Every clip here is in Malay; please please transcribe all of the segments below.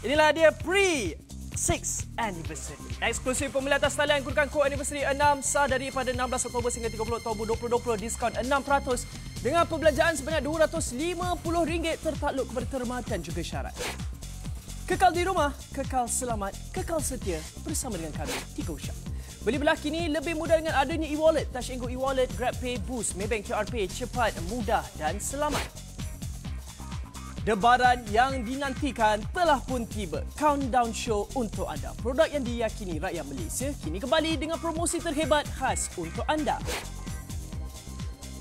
Inilah dia pre-6 anniversary. Eksklusif pembelian atas talian gunakan kod anniversary 6 sah daripada 16 Oktober hingga 30 Oktober 2020, diskaun 6% dengan pembelanjaan sebanyak RM250 tertakluk kepada terma dan juga syarat. Kekal di rumah, kekal selamat, kekal setia bersama dengan kami di GoShop. Beli belah kini lebih mudah dengan adanya e-wallet. Touch and Go e-wallet, GrabPay, Boost, Maybank QR Pay, cepat, mudah dan selamat. Debaran yang dinantikan telah pun tiba. Countdown Show untuk anda. Produk yang diyakini rakyat Malaysia kini kembali dengan promosi terhebat khas untuk anda.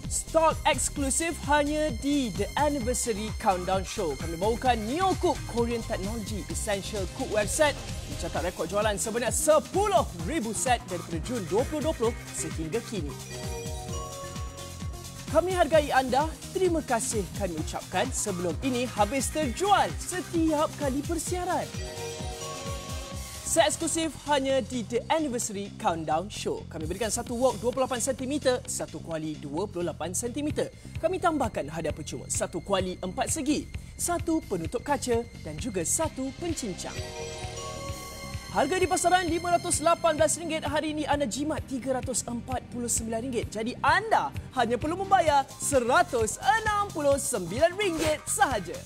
Stok eksklusif hanya di The Anniversary Countdown Show. Kami bawakan NeoCook Korean Technology Essential Cookware Set. Mencatat rekod jualan sebanyak 10,000 set daripada Jun 2020 sehingga kini. Kami hargai anda, terima kasih kami ucapkan sebelum ini habis terjual setiap kali persiaran. Set eksklusif hanya di The Anniversary Countdown Show. Kami berikan satu wok 28 cm, satu kuali 28 cm. Kami tambahkan hadiah percuma, satu kuali 4 segi, satu penutup kaca dan juga satu pencincang. Harga di pasaran RM518, hari ini anda jimat RM349. Jadi anda hanya perlu membayar RM169 sahaja.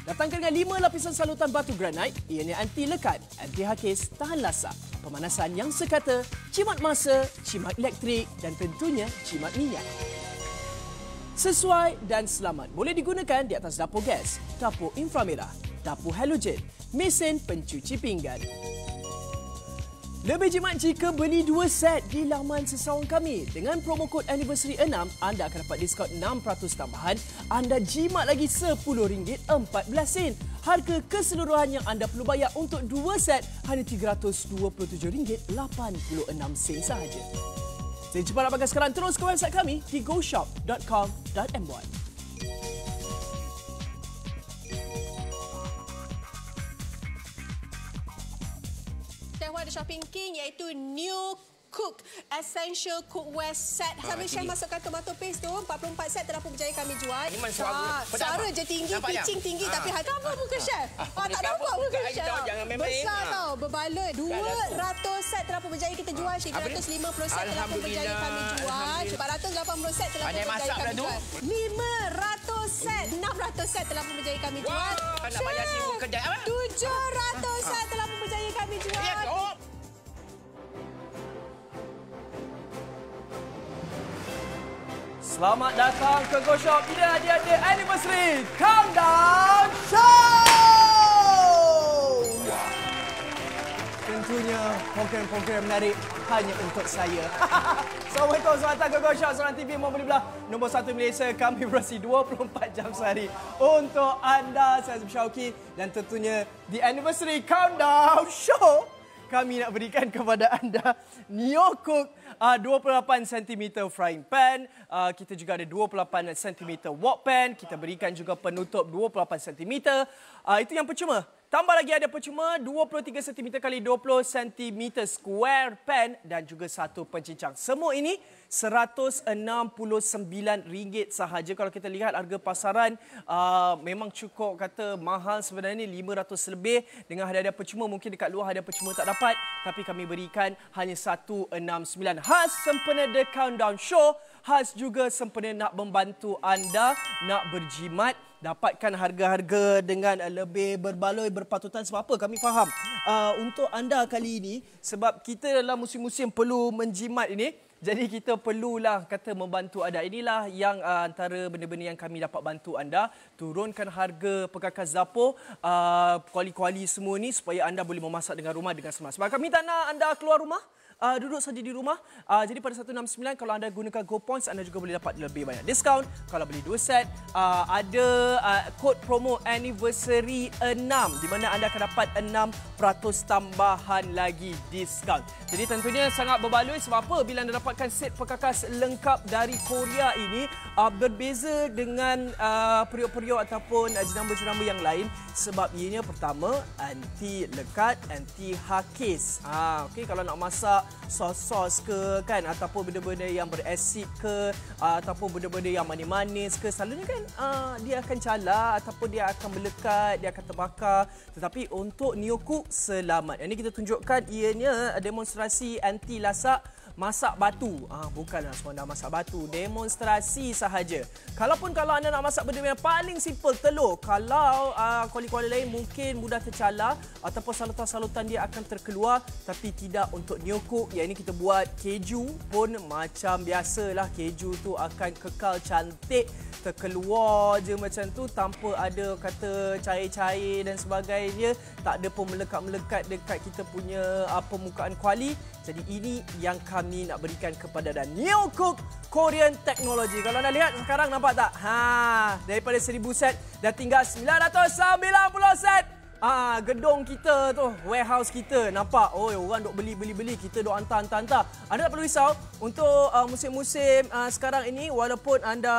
Datangkan dengan 5 lapisan salutan batu granit, ianya anti lekat, anti hakis, tahan lasak, pemanasan yang sekata, jimat masa, jimat elektrik dan tentunya jimat minyak. Sesuai dan selamat boleh digunakan di atas dapur gas, dapur inframerah, dapur halogen, mesin pencuci pinggan. Lebih jimat jika beli 2 set di laman sesawang kami. Dengan promo kod anniversary 6, anda akan dapat diskaun 6% tambahan. Anda jimat lagi RM10.14. Harga keseluruhan yang anda perlu bayar untuk 2 set hanya RM327.86 sahaja. Jadi cepat dapatkan sekarang, terus ke website kami di goshop.com.my. Shopping King iaitu NeoCook Essential Cookware Set. Sambil Syah masukkan tomato paste tu, 44 set telah pun berjaya kami jual. Suara je tinggi, pitching tinggi tapi hati apa muka Chef? Tak nampak muka Chef. Besar tau, berbaloi. 200 set telah pun berjaya kita jual. 350 set telah pun berjaya kami jual. 480 set telah pun berjaya kami jual. 500 set, 600 set telah pun berjaya kami jual. Chef, 700 set telah pun berjaya kami jual. Selamat datang ke GoShop. Inilah dia The Anniversary Countdown Show. Tentunya program-program menarik hanya untuk saya. Assalamualaikum, selamat datang ke GoShop. Seorang TV mau beli belah nombor 1 Malaysia. Kami beroperasi 24 jam sehari untuk anda. Saya Azmi Syauki dan tentunya The Anniversary Countdown Show. Kami nak berikan kepada anda NeoCook 28 cm frying pan. Kita juga ada 28 cm wok pan. Kita berikan juga penutup 28 cm. Itu yang percuma. Tambah lagi ada percuma 23 cm x 20 cm square pan dan juga satu pencincang. Semua ini RM169 sahaja. Kalau kita lihat harga pasaran memang cukup kata mahal sebenarnya, RM500 lebih. Dengan hadiah percuma, mungkin dekat luar hadiah percuma tak dapat, tapi kami berikan hanya RM169. Khas sempena The Countdown Show, khas juga sempena nak membantu anda nak berjimat. Dapatkan harga-harga dengan lebih berbaloi berpatutan. Sebab apa? Kami faham untuk anda kali ini, sebab kita dalam musim-musim perlu menjimat ini, jadi kita perlulah kata membantu anda. Inilah yang antara benda-benda yang kami dapat bantu anda. Turunkan harga perkakas dapur, kuali-kuali semua ni supaya anda boleh memasak dengan rumah dengan semangat. Sebab kami tak nak anda keluar rumah, duduk saja di rumah. Jadi pada 169 kalau anda gunakan Go Points, anda juga boleh dapat lebih banyak diskaun. Kalau beli 2 set, ada kod promo anniversary 6 di mana anda akan dapat 6% tambahan lagi diskaun. Jadi tentunya sangat berbaloi. Sebab apa? Bila anda dapatkan set perkakas lengkap dari Korea ini, berbeza dengan periuk-periuk ataupun jenama-jenama yang lain. Sebab ianya pertama, anti lekat, anti hakis. Okey, kalau nak masak sos-sos ke kan, ataupun benda-benda yang berasid ke, ataupun benda-benda yang manis-manis ke, selalunya kan dia akan calar ataupun dia akan melekat, dia akan terbakar. Tetapi untuk Neo Cook selamat. Ini kita tunjukkan ianya demonstrasi anti lasak masak batu. Bukanlah semua dah masak batu. Demonstrasi sahaja. Kalau anda nak masak benda yang paling simple, telur. Kalau kuali-kuali lain mungkin mudah tercalar ataupun salutan-salutan dia akan terkeluar. Tapi tidak untuk Neo Cook. Yang ini kita buat keju pun macam biasalah. Keju tu akan kekal cantik. Terkeluar je macam tu tanpa ada kata cair-cair dan sebagainya. Tak ada pun melekat-melekat dekat kita punya permukaan kuali. Jadi ini yang kami nak berikan kepada anda. Neo Cook Korean Technology. Kalau anda lihat sekarang nampak tak? Daripada 1000 set dah tinggal 990 set. Gedung kita tu, warehouse kita, nampak? Oh, orang duk beli. Kita duk hantar. Anda tak perlu risau untuk musim-musim sekarang ini, walaupun anda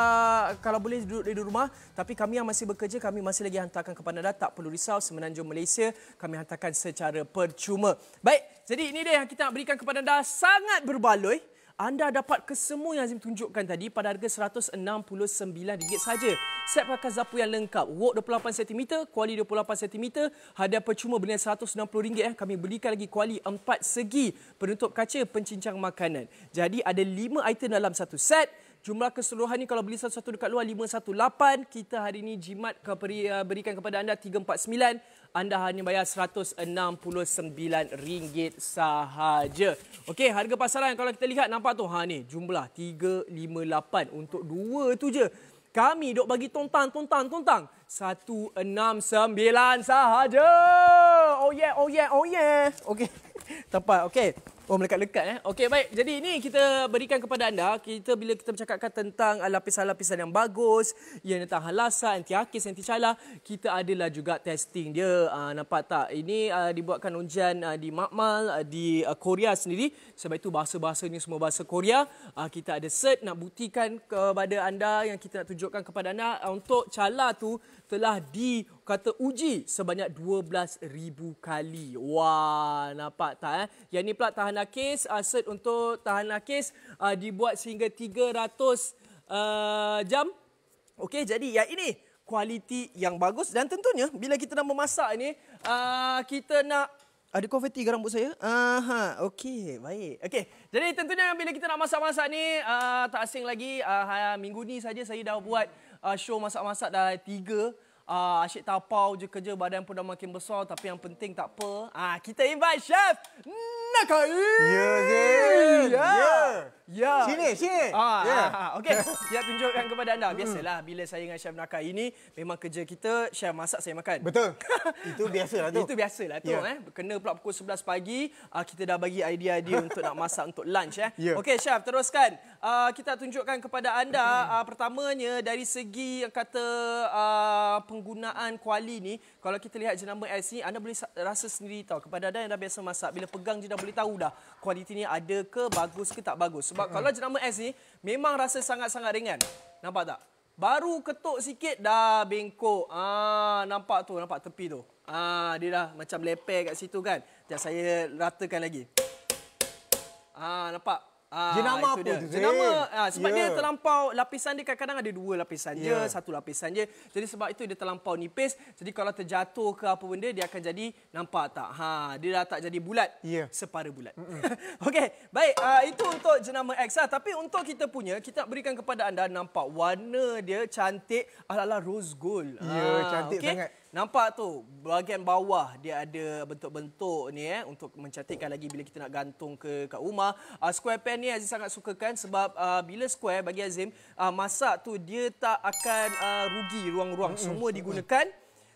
kalau boleh duduk di rumah, tapi kami yang masih bekerja, kami masih lagi hantarkan kepada anda. Tak perlu risau, Semenanjung Malaysia kami hantarkan secara percuma. Baik, jadi ini dia yang kita nak berikan kepada anda, sangat berbaloi. Anda dapat kesemua yang Azim tunjukkan tadi pada harga RM169 saja. Set pakas dapur yang lengkap. Wok 28 cm, kuali 28 cm. Hadiah percuma bernilai RM160. Kami berikan lagi kuali 4 segi penutup kaca pencincang makanan. Jadi ada 5 item dalam satu set. Jumlah keseluruhan ni kalau beli satu-satu dekat luar 518. Kita hari ini jimat berikan kepada anda 349. Anda hanya bayar RM169 sahaja. Okey, harga pasaran kalau kita lihat nampak tu. Ni jumlah 358 untuk dua tu je. Kami dok bagi tontang. 169 sahaja. Oh yeah. Okey. Tepat. Okey. Oh, melekat-lekat. Okey, baik. Jadi ini kita berikan kepada anda. Bila kita bercakapkan tentang lapisan-lapisan yang bagus, yang tahan lasak, anti akis, anti calar, kita adalah juga testing dia. Nampak tak? Ini dibuatkan ujian di makmal di Korea sendiri. Sebab itu bahasa-bahasanya semua bahasa Korea. Kita ada cert nak buktikan kepada anda, yang kita nak tunjukkan kepada anda untuk calar tu telah uji sebanyak 12,000 kali. Wah, nampak tak? Yang ni pula tahan nakis. Set untuk tahan nakis dibuat sehingga 300 jam. Okey, jadi yang ini kualiti yang bagus. Dan tentunya bila kita nak memasak ni, kita nak... Ada konfeti ke rambut saya? Okey, baik. Okey, jadi tentunya bila kita nak masak-masak ni, tak asing lagi. Minggu ni saja saya dah buat show masak-masak dah 3. Asyik tapau je kerja, badan pun dah makin besar. Tapi yang penting tak apa. Kita invite Chef Nakai. Ya. Sini. Okey, kita tunjukkan kepada anda. Biasalah bila saya dengan Chef Nakai ini, memang kerja kita, Chef masak, saya makan. Betul. Itu biasalah tu. Kena pula pukul 11 pagi, kita dah bagi idea-idea untuk nak masak untuk lunch. Okey, Chef, teruskan. Kita tunjukkan kepada anda, pertamanya dari segi kata penggunaan kuali ni. Kalau kita lihat jenama X ni, anda boleh rasa sendiri tahu. Kepada anda yang dah biasa masak, bila pegang je dah boleh tahu dah kualiti ni ada ke, bagus ke tak bagus. Sebab kalau jenama X ni memang rasa sangat-sangat ringan. Nampak tak? Baru ketuk sikit dah bengkok. Nampak tu, nampak tepi tu. Dia dah macam leper kat situ kan. Sekejap saya ratakan lagi. Nampak? Jenama apa tu? Jenama sebab dia terlampau, lapisan dia kadang-kadang ada 2 lapisan je, 1 lapisan je. Jadi sebab itu dia terlampau nipis. Jadi kalau terjatuh ke apa benda, dia akan jadi, nampak tak? Dia dah tak jadi bulat. Separa bulat. Okey, baik. Itu untuk jenama X. Tapi untuk kita punya, kita berikan kepada anda, nampak warna dia cantik ala-ala rose gold. Cantik sangat. Nampak tu, bahagian bawah dia ada bentuk-bentuk ni untuk mencantikkan lagi bila kita nak gantung ke kat rumah. Square pan ni Azim sangat sukakan sebab bila square bagi Azim, masak tu dia tak akan rugi ruang-ruang. Semua digunakan.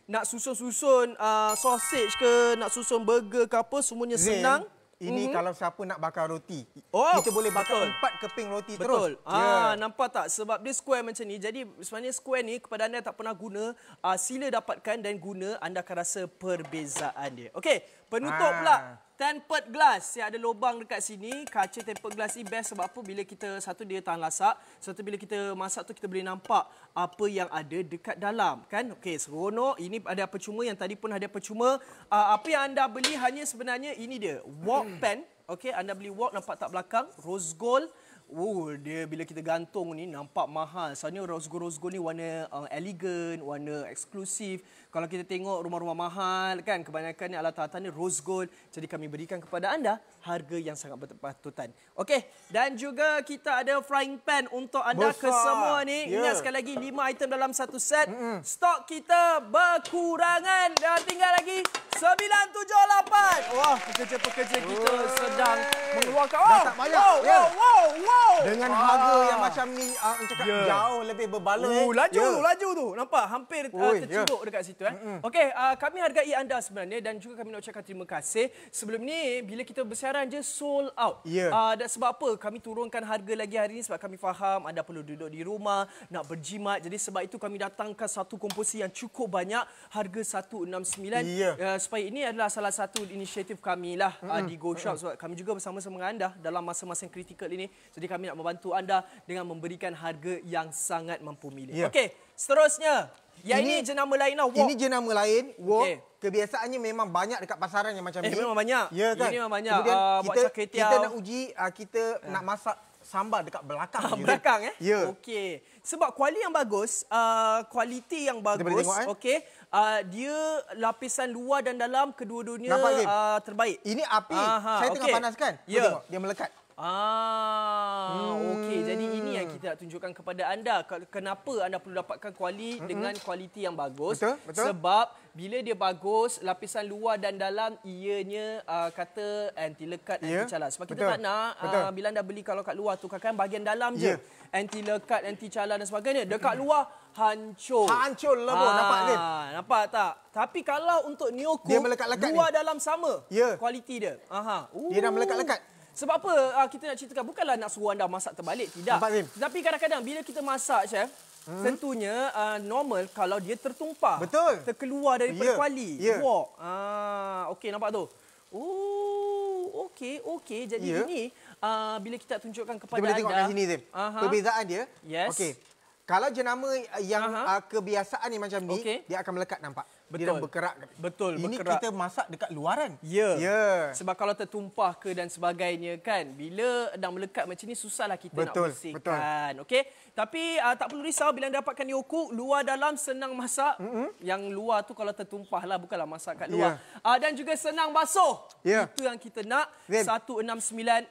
Nak susun-susun sausage ke, nak susun burger ke apa, semuanya senang. Ini kalau siapa nak bakar roti. Kita boleh bakar 4 keping roti terus. Nampak tak? Sebab dia square macam ni. Jadi sebenarnya square ni kepada anda yang tak pernah guna, sila dapatkan dan guna, anda akan rasa perbezaan dia. Okey, penutup pula. Tempered glass yang ada lubang dekat sini. Kaca tempered glass ni best sebab apa? Bila kita, satu dia tahan lasak, satu bila kita masak tu kita boleh nampak apa yang ada dekat dalam, kan? Okey, seronok. Ini ada percuma, yang tadi pun ada percuma. Apa yang anda beli hanya sebenarnya ini dia, wok pan. Okey, anda beli wok, nampak tak belakang? Rose gold. Dia bila kita gantung ni nampak mahal. Soalnya rose gold ni warna elegan, warna eksklusif. Kalau kita tengok rumah-rumah mahal kan, kebanyakan ni alat-alatan ni rose gold. Jadi kami berikan kepada anda harga yang sangat berpatutan. Okey, dan juga kita ada frying pan untuk anda kesemua ni. Ingat sekali lagi 5 item dalam satu set. Stok kita berkurangan dan tinggal lagi 978. Wah, pekerja-pekerja kita sedang mengeluarkan. Wow. Dengan harga yang macam ni, cakap jauh lebih berbaloi. Laju tu. Nampak? Hampir terciduk dekat situ. Okey, kami hargai anda sebenarnya dan juga kami nak ucapkan terima kasih. Sebelum ni, bila kita bersiaran je, sold out. Dan sebab apa? Kami turunkan harga lagi hari ini sebab kami faham anda perlu duduk di rumah, nak berjimat. Jadi sebab itu kami datangkan satu komposi yang cukup banyak, harga 169. Supaya ini adalah salah satu inisiatif kami lah di Go Shop. Sebab kami juga bersama-sama dengan anda dalam masa-masa yang kritikal ini. Jadi kami nak membantu anda dengan memberikan harga yang sangat mampu milik. Okey, seterusnya. Ini jenama lain lah, wok. Ini jenama lain, wok. Kebiasaannya memang banyak dekat pasaran yang macam ni. Memang banyak. Ya kan? Ini memang banyak. Kemudian kita nak uji, kita nak masak sambal dekat belakang. Belakang Okey. Sebab kualiti yang bagus. Okey. Dia lapisan luar dan dalam kedua-duanya terbaik. Ini api. Saya tengah panaskan. Tengok, dia melekat. Okey. Jadi ini yang kita nak tunjukkan kepada anda. Kenapa anda perlu dapatkan dengan kualiti yang bagus. Betul. Sebab bila dia bagus, lapisan luar dan dalam ianya kata anti lekat, anti calar. Sebab kita tak nak bila anda beli kalau kat luar tu kadang bahagian dalam je. Anti lekat, anti calar dan sebagainya. Dekat luar hancur. Hancur lebur, nampak ni. Nampak tak? Tapi kalau untuk Neo Cook, luar dalam sama kualiti dia. Dia dah melekat-lekat. Sebab apa kita nak ceritakan? Bukanlah nak suruh anda masak terbalik, tidak. Tapi kadang-kadang bila kita masak, Chef, tentunya normal kalau dia tertumpah. Betul. Terkeluar daripada kuali. Wok. Okey, nampak tu? Okey. Jadi ini bila kita tunjukkan kepada anda. Kita boleh tengok kat sini, Zim. Perbezaan dia. Okey. Kalau jenama yang kebiasaan ni macam ni, dia akan melekat, nampak? Dia dah berkerak. Betul, ini berkerak. Kita masak dekat luaran. Sebab kalau tertumpah ke dan sebagainya kan, bila dah melekat macam ni, susahlah kita nak bersihkan. Okey. Tapi tak perlu risau bila anda dapatkan Neo Cook, luar dalam senang masak. Yang luar tu kalau tertumpah lah, bukanlah masak kat luar. Dan juga senang basuh. Itu yang kita nak. 169,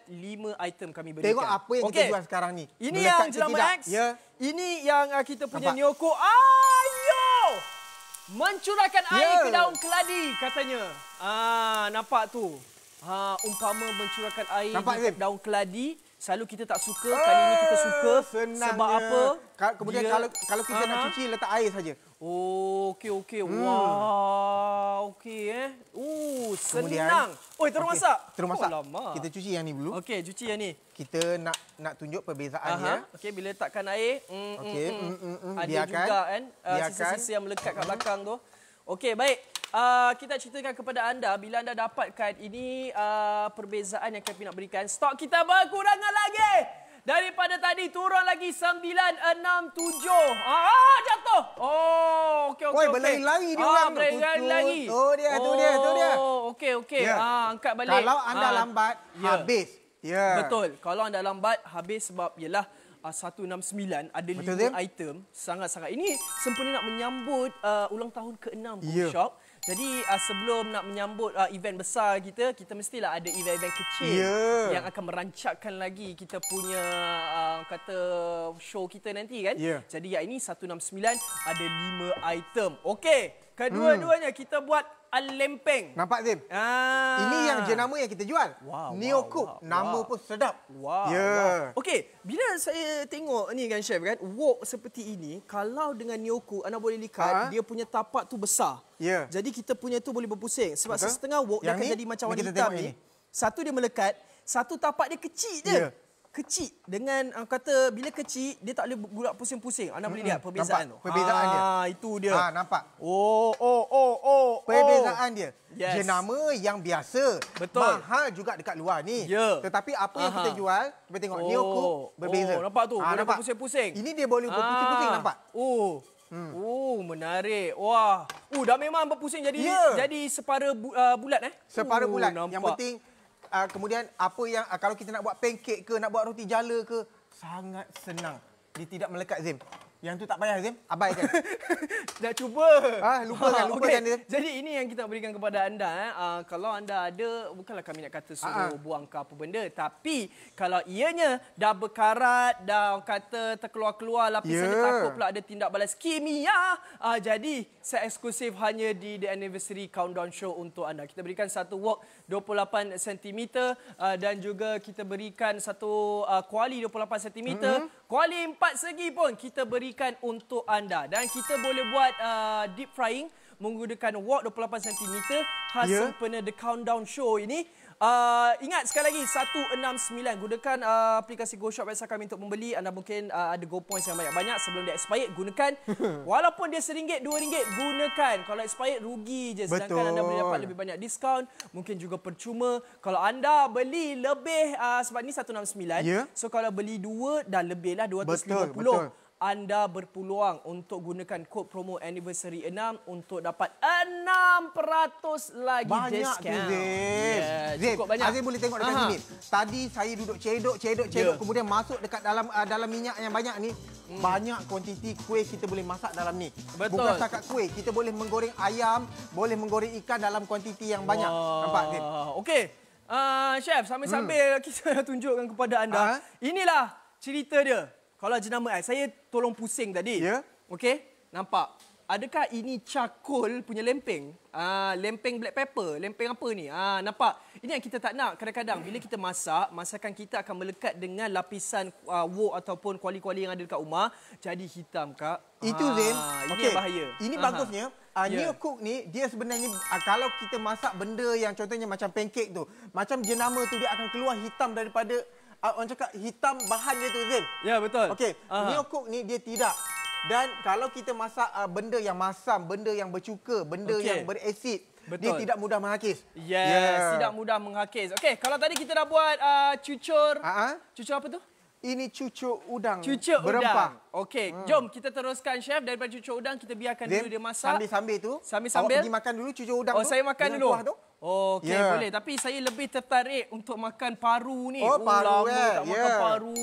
5 item kami berikan. Tengok apa yang kita jual sekarang ni. Ini yang jenama X. Ini yang kita punya Neo Cook. Mencurahkan air ke daun keladi katanya. Nampak tu. Umpama mencurahkan air ke daun keladi, selalu kita tak suka. Kali ini kita suka. Sebab apa? Kemudian kalau kita nak cuci, letak air saja. Okey. Wah, okey senang. Terus masak. Terus masak. Kita cuci yang ni dulu. Okey, cuci yang ni. Kita nak tunjuk perbezaannya. Okey, bila letakkan air, ada biarkan, juga kan sisa-sisa yang melekat kat belakang tu. Okey, baik. Kita ceritakan kepada anda bila anda dapatkan ini perbezaan yang kami nak berikan. Stok kita berkurangan lagi. Daripada tadi turun lagi 967. Jatuh. Okey. Berlari-lari dia orang. Berlari-lari. Tu dia. Okey. Angkat balik. Kalau anda lambat, habis. Betul. Kalau anda lambat, habis sebab ialah 169 ada 5 item. Sangat-sangat. Ini sempena nak menyambut ulang tahun ke-6 Go Shop. Jadi sebelum nak menyambut event besar kita mestilah ada event-event kecil yang akan merancakkan lagi kita punya kata show kita nanti kan. Jadi ini 169 ada 5 item. Okey, kedua-duanya kita buat lempeng. Nampak, Zim? Ini yang jenama yang kita jual. Neo Cook. Nama pun sedap. Okey, bila saya tengok ni kan, Chef kan, wok seperti ini, kalau dengan Neo Cook, anda boleh lihat dia punya tapak tu besar. Jadi kita punya tu boleh berpusing. Sebab setengah wok dia akan jadi macam warna hitam ni. Satu dia melekat, satu tapak dia kecil je. Kecil. Dengan kata bila kecil, dia tak boleh bulat pusing-pusing. Anda boleh lihat perbezaan tu. Perbezaan dia. Itu dia. Nampak? Perbezaan dia. Jenama yang biasa. Betul. Mahal juga dekat luar ni. Tetapi apa yang kita jual, kita tengok Neo Cook berbeza. Nampak tu? Boleh berpusing-pusing. Ini dia boleh berpusing-pusing, nampak? Menarik. Wah. Dah memang berpusing jadi separa bulat Separa bulat. Yang penting kemudian apa yang kalau kita nak buat pancake ke, nak buat roti jala ke, sangat senang. Dia tidak melekat, Zim. Yang tu tak payah, Zim. Abaikan. Dah cuba. Lupakan okay. Zim. Jadi ini yang kita berikan kepada anda. Kalau anda ada, bukanlah kami nak kata suruh buang ke apa benda. Tapi kalau ianya dah berkarat, dah kata terkeluar-keluar lapisan dia, takut pula ada tindak balas kimia. Jadi saya eksklusif hanya di The Anniversary Countdown Show untuk anda. Kita berikan satu wok 28 cm dan juga kita berikan satu kuali 28 cm. Kuali 4 segi pun kita berikan untuk anda. Dan kita boleh buat deep frying menggunakan wok 28 cm khas sempena The Countdown Show ini. Ingat sekali lagi 169, gunakan aplikasi GoShop website kami untuk membeli. Anda mungkin ada Go Points yang banyak-banyak sebelum dia expired, gunakan. Walaupun dia RM1, RM2, gunakan. Kalau expired rugi je, sedangkan anda boleh dapat lebih banyak diskaun, mungkin juga percuma. Kalau anda beli lebih sebab ni 169. So kalau beli 2 dah lebih lah 250. Anda berpeluang untuk gunakan kod promo Anniversary 6 untuk dapat 6% lagi banyak diskaun. Zim, cukup banyak. Azim boleh tengok dekat sini. Tadi saya duduk cedok, kemudian masuk dekat dalam minyak yang banyak ni. Banyak kuantiti kuih kita boleh masak dalam ni. Betul. Bukan setakat kuih, kita boleh menggoreng ayam, boleh menggoreng ikan dalam kuantiti yang banyak. Nampak, Zim? Okey. Chef, sambil-sambil kita tunjukkan kepada anda. Inilah cerita dia. Kalau jenama saya tolong pusing tadi. Okey, nampak. Adakah ini cakul punya lempeng? Lempeng black pepper, lempeng apa ni? Nampak. Ini yang kita tak nak. Kadang-kadang bila kita masak, masakan kita akan melekat dengan lapisan wok ataupun kuali-kuali yang ada dekat rumah. Jadi hitam, Kak. Itu, Zim. Ini bahaya. Ini bagusnya. New Cook ni, dia sebenarnya kalau kita masak benda yang contohnya macam pancake tu, macam jenama tu dia akan keluar hitam daripada orang cakap hitam bahan dia tu, Zim. Ya, betul. Okey, New Cook ni dia tidak. Dan kalau kita masak benda yang masam, benda yang bercuka, benda yang berasid, dia tidak mudah menghakis. Yes, tidak mudah menghakis. Okey, kalau tadi kita dah buat cucur. Cucur apa tu? Ini cucur udang udang. berempah. Okey, jom kita teruskan, Chef. Daripada cucur udang, kita biarkan dulu dia masak. Sambil-sambil tu, sambil-sambil. awak pergi makan dulu cucur udang tu. Saya makan dulu. Okey, boleh. Tapi saya lebih tertarik untuk makan paru ni. Paru tak makan paru.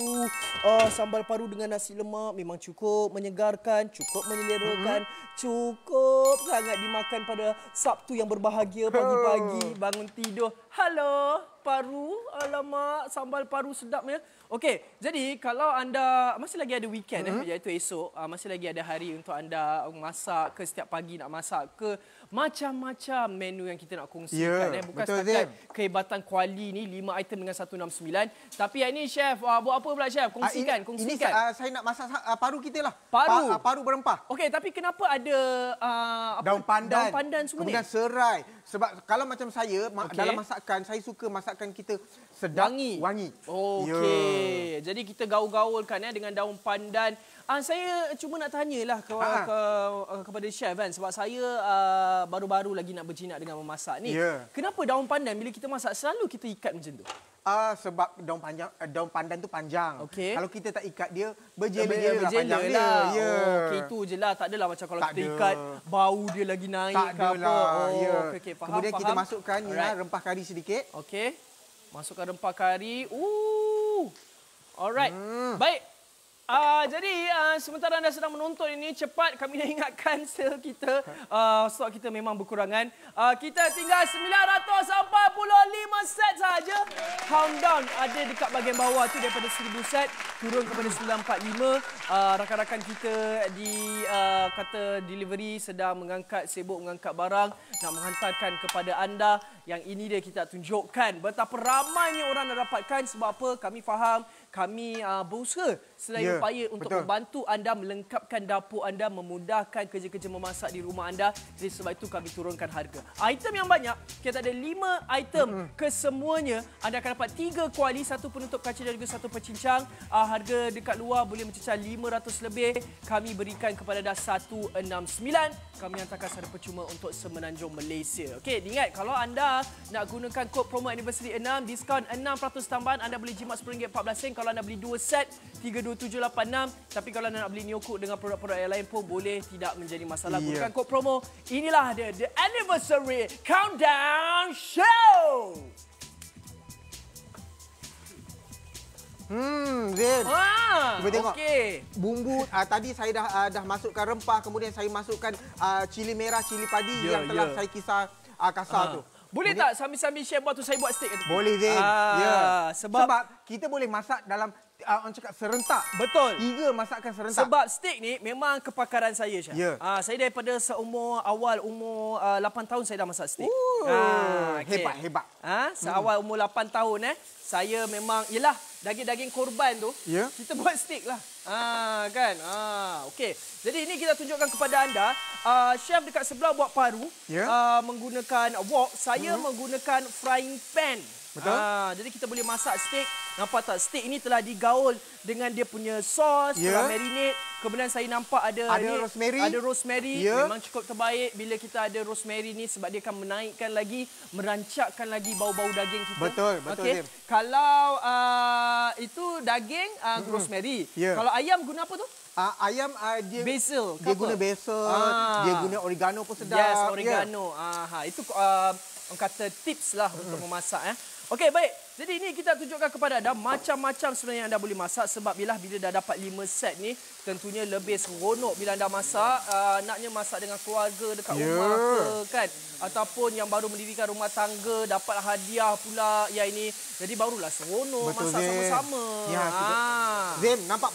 Sambal paru dengan nasi lemak memang cukup menyegarkan, cukup menyelerakan, cukup sangat dimakan pada Sabtu yang berbahagia pagi-pagi bangun tidur. Halo, paru. Alamak, sambal paru sedapnya. Okey, jadi kalau anda masih lagi ada weekend iaitu esok, masih lagi ada hari untuk anda masak ke setiap pagi nak masak ke, macam-macam menu yang kita nak kongsikan. Bukan setakat kehebatan kuali ni 5 item dengan 169. Tapi yang ini, Chef, buat apa pula, Chef? Kongsikan. Ini saya nak masak paru kita lah. Paru? Paru berempah. Okey, tapi kenapa ada daun pandan semua kemudian ni? Serai. Sebab kalau macam saya, dalam masakan, saya suka masakan kita sedap, wangi. Okey. Jadi kita gaul-gaulkan dengan daun pandan. Saya cuma nak tanyalah kepada Chef kan, sebab saya baru-baru lagi nak berjinak dengan memasak ni. Kenapa daun pandan bila kita masak selalu kita ikat macam tu? Sebab daun pandan tu panjang. Kalau kita tak ikat dia, berjela-jela lah panjang dia. Okey, itu je lah. Tak adalah macam kalau kita ikat, bau dia lagi naik tak ke apa. Okay, faham. Kemudian kita masukkan rempah kari sedikit. Okey. Masukkan rempah kari. Alright. Baik. Jadi sementara anda sedang menonton ini, cepat kami nak ingatkan sale kita. Stok kita memang berkurangan. Kita tinggal 945 set saja. Countdown ada dekat bahagian bawah tu, daripada 1000 set turun kepada 945. Rakan-rakan kita di kata delivery sedang sibuk mengangkat barang nak menghantarkan kepada anda. Yang ini dia kita tunjukkan betapa ramainya orang nak dapatkan. Sebab apa? Kami faham, kami berusaha selain upaya untuk membantu anda melengkapkan dapur anda, memudahkan kerja-kerja memasak di rumah anda. Jadi sebab itu kami turunkan harga. Item yang banyak, kita ada 5 item. Kesemuanya anda akan dapat 3 kuali, 1 penutup kaca dan juga 1 pecincang. Harga dekat luar boleh mencecah 500 lebih. Kami berikan kepada anda 169. Kami hantarkan secara percuma untuk Semenanjung Malaysia. Okey, ingat kalau anda nak gunakan kod promo Anniversary 6, diskaun 6% tambahan, anda boleh jimat RM10.14. Kalau anda beli 2 set, 32786. Tapi kalau anda nak beli New Cook dengan produk-produk yang lain pun boleh, tidak menjadi masalah. Gunakan kod promo. Inilah dia, The Anniversary Countdown Show! Zain. Cuba tengok. Okey. Bumbu tadi saya dah masukkan rempah, kemudian saya masukkan cili merah, cili padi yang telah saya kisar kasar tu. Boleh tak sambil-sambil chef buat tu saya buat steak? Boleh, Zain. Sebab kita boleh masak dalam orang cakap serentak. Betul. 3 masakan serentak. Sebab steak ni memang kepakaran saya, Syah. Ya. Saya daripada umur 8 tahun saya dah masak steak. Okay. Hebat. Seawal umur 8 tahun saya memang yalah daging-daging korban tu kita buat steak lah. Kan. Okey. Jadi ini kita tunjukkan kepada anda chef dekat sebelah buat paru menggunakan wok, saya menggunakan frying pan. Betul. Jadi kita boleh masak steak. Nampak tak? Steak ini telah digaul dengan dia punya sos, telah marinate. Kemudian saya nampak ada rosemary. Ada rosemary. Memang cukup terbaik bila kita ada rosemary ni sebab dia akan menaikkan lagi, merancakkan lagi bau-bau daging kita. Betul. Okay. Kalau itu daging rosemary. Kalau ayam guna apa tu? Ayam dia basil. Dia guna basil, dia guna oregano pun sedap. Yes, oregano. Itu orang kata tips lah untuk memasak. Okey, baik. Jadi ini kita tunjukkan kepada anda macam-macam sebenarnya anda boleh masak sebab bila dah dapat 5 set ni tentunya lebih seronok bila anda masak. Naknya masak dengan keluarga dekat rumah ke kan, ataupun yang baru mendirikan rumah tangga dapat hadiah pula yang ini. Jadi barulah seronok masak sama-sama. Zain, nampak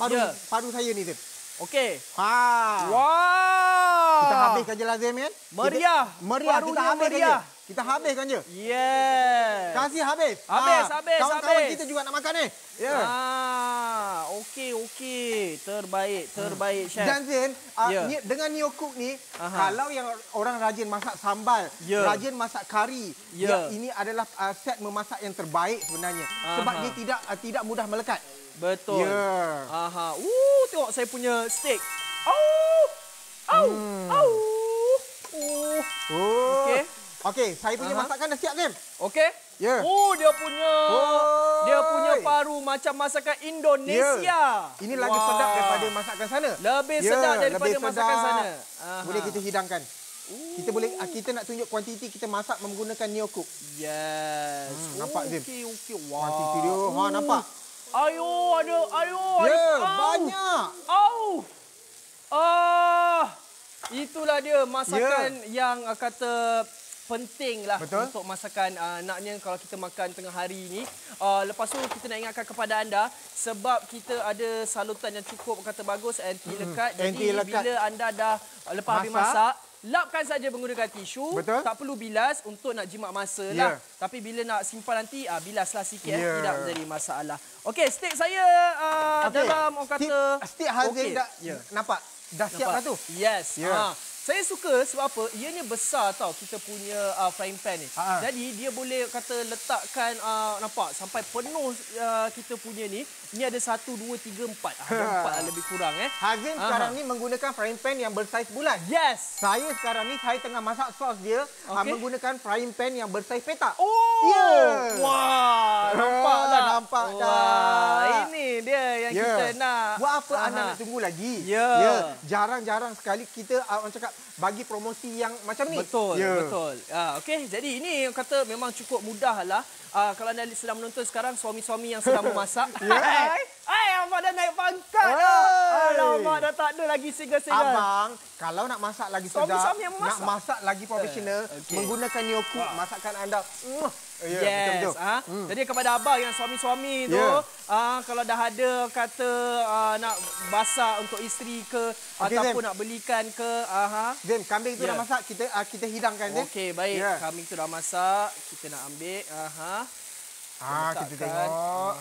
paru saya ni, Zain. Okey. Kita habiskan je lah, Zain, kan? Meriah. Kita habiskan je. Kita habiskan je. Kasih habis. Kawan-kawan kita juga nak makan ni. Okey. Terbaik, chef. Dan Zain, dengan Neo Cook ni, kalau yang orang rajin masak sambal, rajin masak kari, ini adalah set memasak yang terbaik sebenarnya. Sebab dia tidak mudah melekat. Betul. Tengok saya punya steak. Okey, saya punya masakan dah siap, Zain. Okey. Dia punya paru macam masakan Indonesia. Ini lagi sedap daripada masakan sana. Lebih sedap daripada masakan sana. Boleh kita hidangkan. Kita nak tunjuk kuantiti kita masak menggunakan Neo Cook. Yes. Nampak, Zain? Okey. Kuantiti dia, nampak? Ada. Banyak. Itulah dia masakan yang kata penting lah untuk masakan. Naknya kalau kita makan tengah hari ni. Lepas tu kita nak ingatkan kepada anda sebab kita ada salutan yang cukup kata bagus anti lekat. Jadi bila anda dah lepas habis masak, lapkan saja menggunakan tisu. Tak perlu bilas untuk nak jimat masa lah. Tapi bila nak simpan nanti, bilaslah sikit. Tidak menjadi masalah. Okey, steak saya dalam orang kata... Steak Hazim dah nampak? Dah siap dah tu? Yes. Saya suka sebab apa? Ianya besar tau kita punya frying pan ni. Jadi dia boleh kata letakkan nampak sampai penuh kita punya ni. Ini ada 1, 2, 3, 4. Ada 4 lebih kurang Hazim sekarang ni menggunakan frying pan yang bersaiz bulat. Yes. Saya sekarang ni saya tengah masak sos dia menggunakan frying pan yang bersaiz petak. Wah, nampak tak? Nampak tak? Ini dia yang kita nak. Buat apa anda nak tunggu lagi? Jarang-jarang sekali kita orang cakap bagi promosi yang macam ni. Betul. Okey, jadi ini yang kata memang cukup mudah lah. Kalau anda sedang menonton sekarang suami-suami yang sedang memasak. Abang dah naik pangkat dah. Alamak, dah tak ada lagi single-single. Abang, kalau nak masak lagi sedap, nak masak lagi profesional, menggunakan Neo Cook, masakan anda. Yes. Jadi kepada abang yang suami-suami tu, kalau dah ada kata nak masak untuk isteri ke, ataupun nak belikan ke. Zain, kambing tu dah masak, kita hidangkan. Okey, baik. Kambing tu dah masak, kita nak ambil. Kita tengok.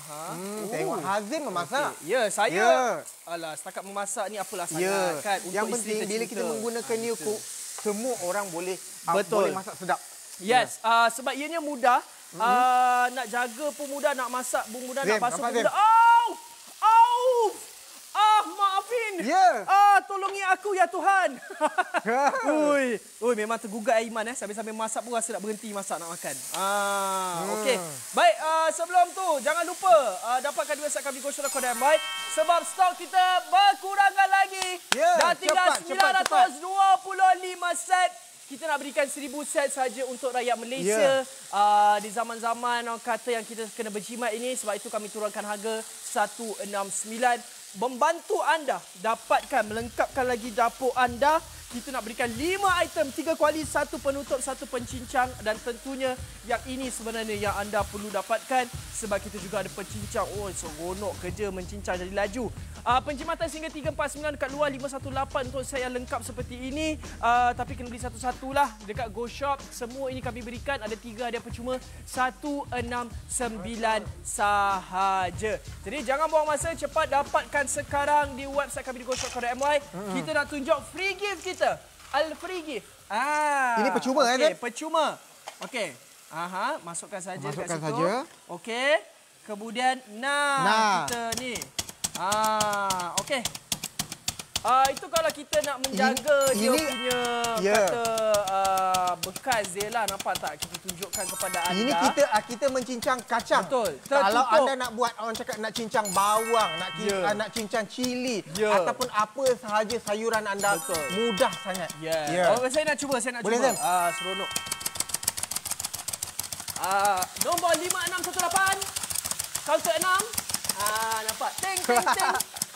Tengok Hazim memasak. Saya. Alah, setakat memasak ni apalah sangat kan. Yang penting bila kita menggunakan Neo Cook, semua orang boleh masak sedap. Yes, sebab ianya mudah. Nak jaga pun mudah, nak masak pun mudah, nak basuh pun mudah. Maafin. Tolongi aku ya Tuhan. Memang tergugat iman sambil-sambil masak pun rasa nak berhenti masak nak makan. Okey. Baik, sebelum tu jangan lupa dapatkan 2 set kami Gosha Kodai Mai sebab stok kita berkurangan lagi. Dah tinggal 925 set. Kita nak berikan 1000 set saja untuk rakyat Malaysia di zaman-zaman orang kata yang kita kena berjimat ini. Sebab itu kami turunkan harga 169. Membantu anda dapatkan, melengkapkan lagi dapur anda. Kita nak berikan 5 item, 3 kuali, 1 penutup, 1 pencincang. Dan tentunya yang ini sebenarnya yang anda perlu dapatkan. Sebab kita juga ada pencincang. Oh, seronok kerja mencincang jadi laju. Penjimatan sehingga 349 dekat luar, 518 untuk set yang lengkap seperti ini. Tapi kena beli satu-satu lah dekat Go Shop. Semua ini kami berikan, ada 3 hadiah percuma, 169 sahaja. Jadi jangan buang masa, cepat dapatkan sekarang di website kami di goshop.my. Kita nak tunjuk free gift kita. Al-free gift. Ini percuma kan? Okey, percuma. Okey. Masukkan saja kat situ. Okey. Kemudian kita ni. Okey. Itu kalau kita nak menjaga dia punya kata bekas dia lah, nampak tak? Kita tunjukkan kepada anda. Ini kita mencincang kacang. Betul. Kalau anda nak buat, orang cakap nak cincang bawang, nak cincang cili ataupun apa sahaja sayuran anda, mudah sangat. Saya nak cuba, Boleh, cuba. Seronok. Nombor 5618. Kaunter 6. Nampak? Teng.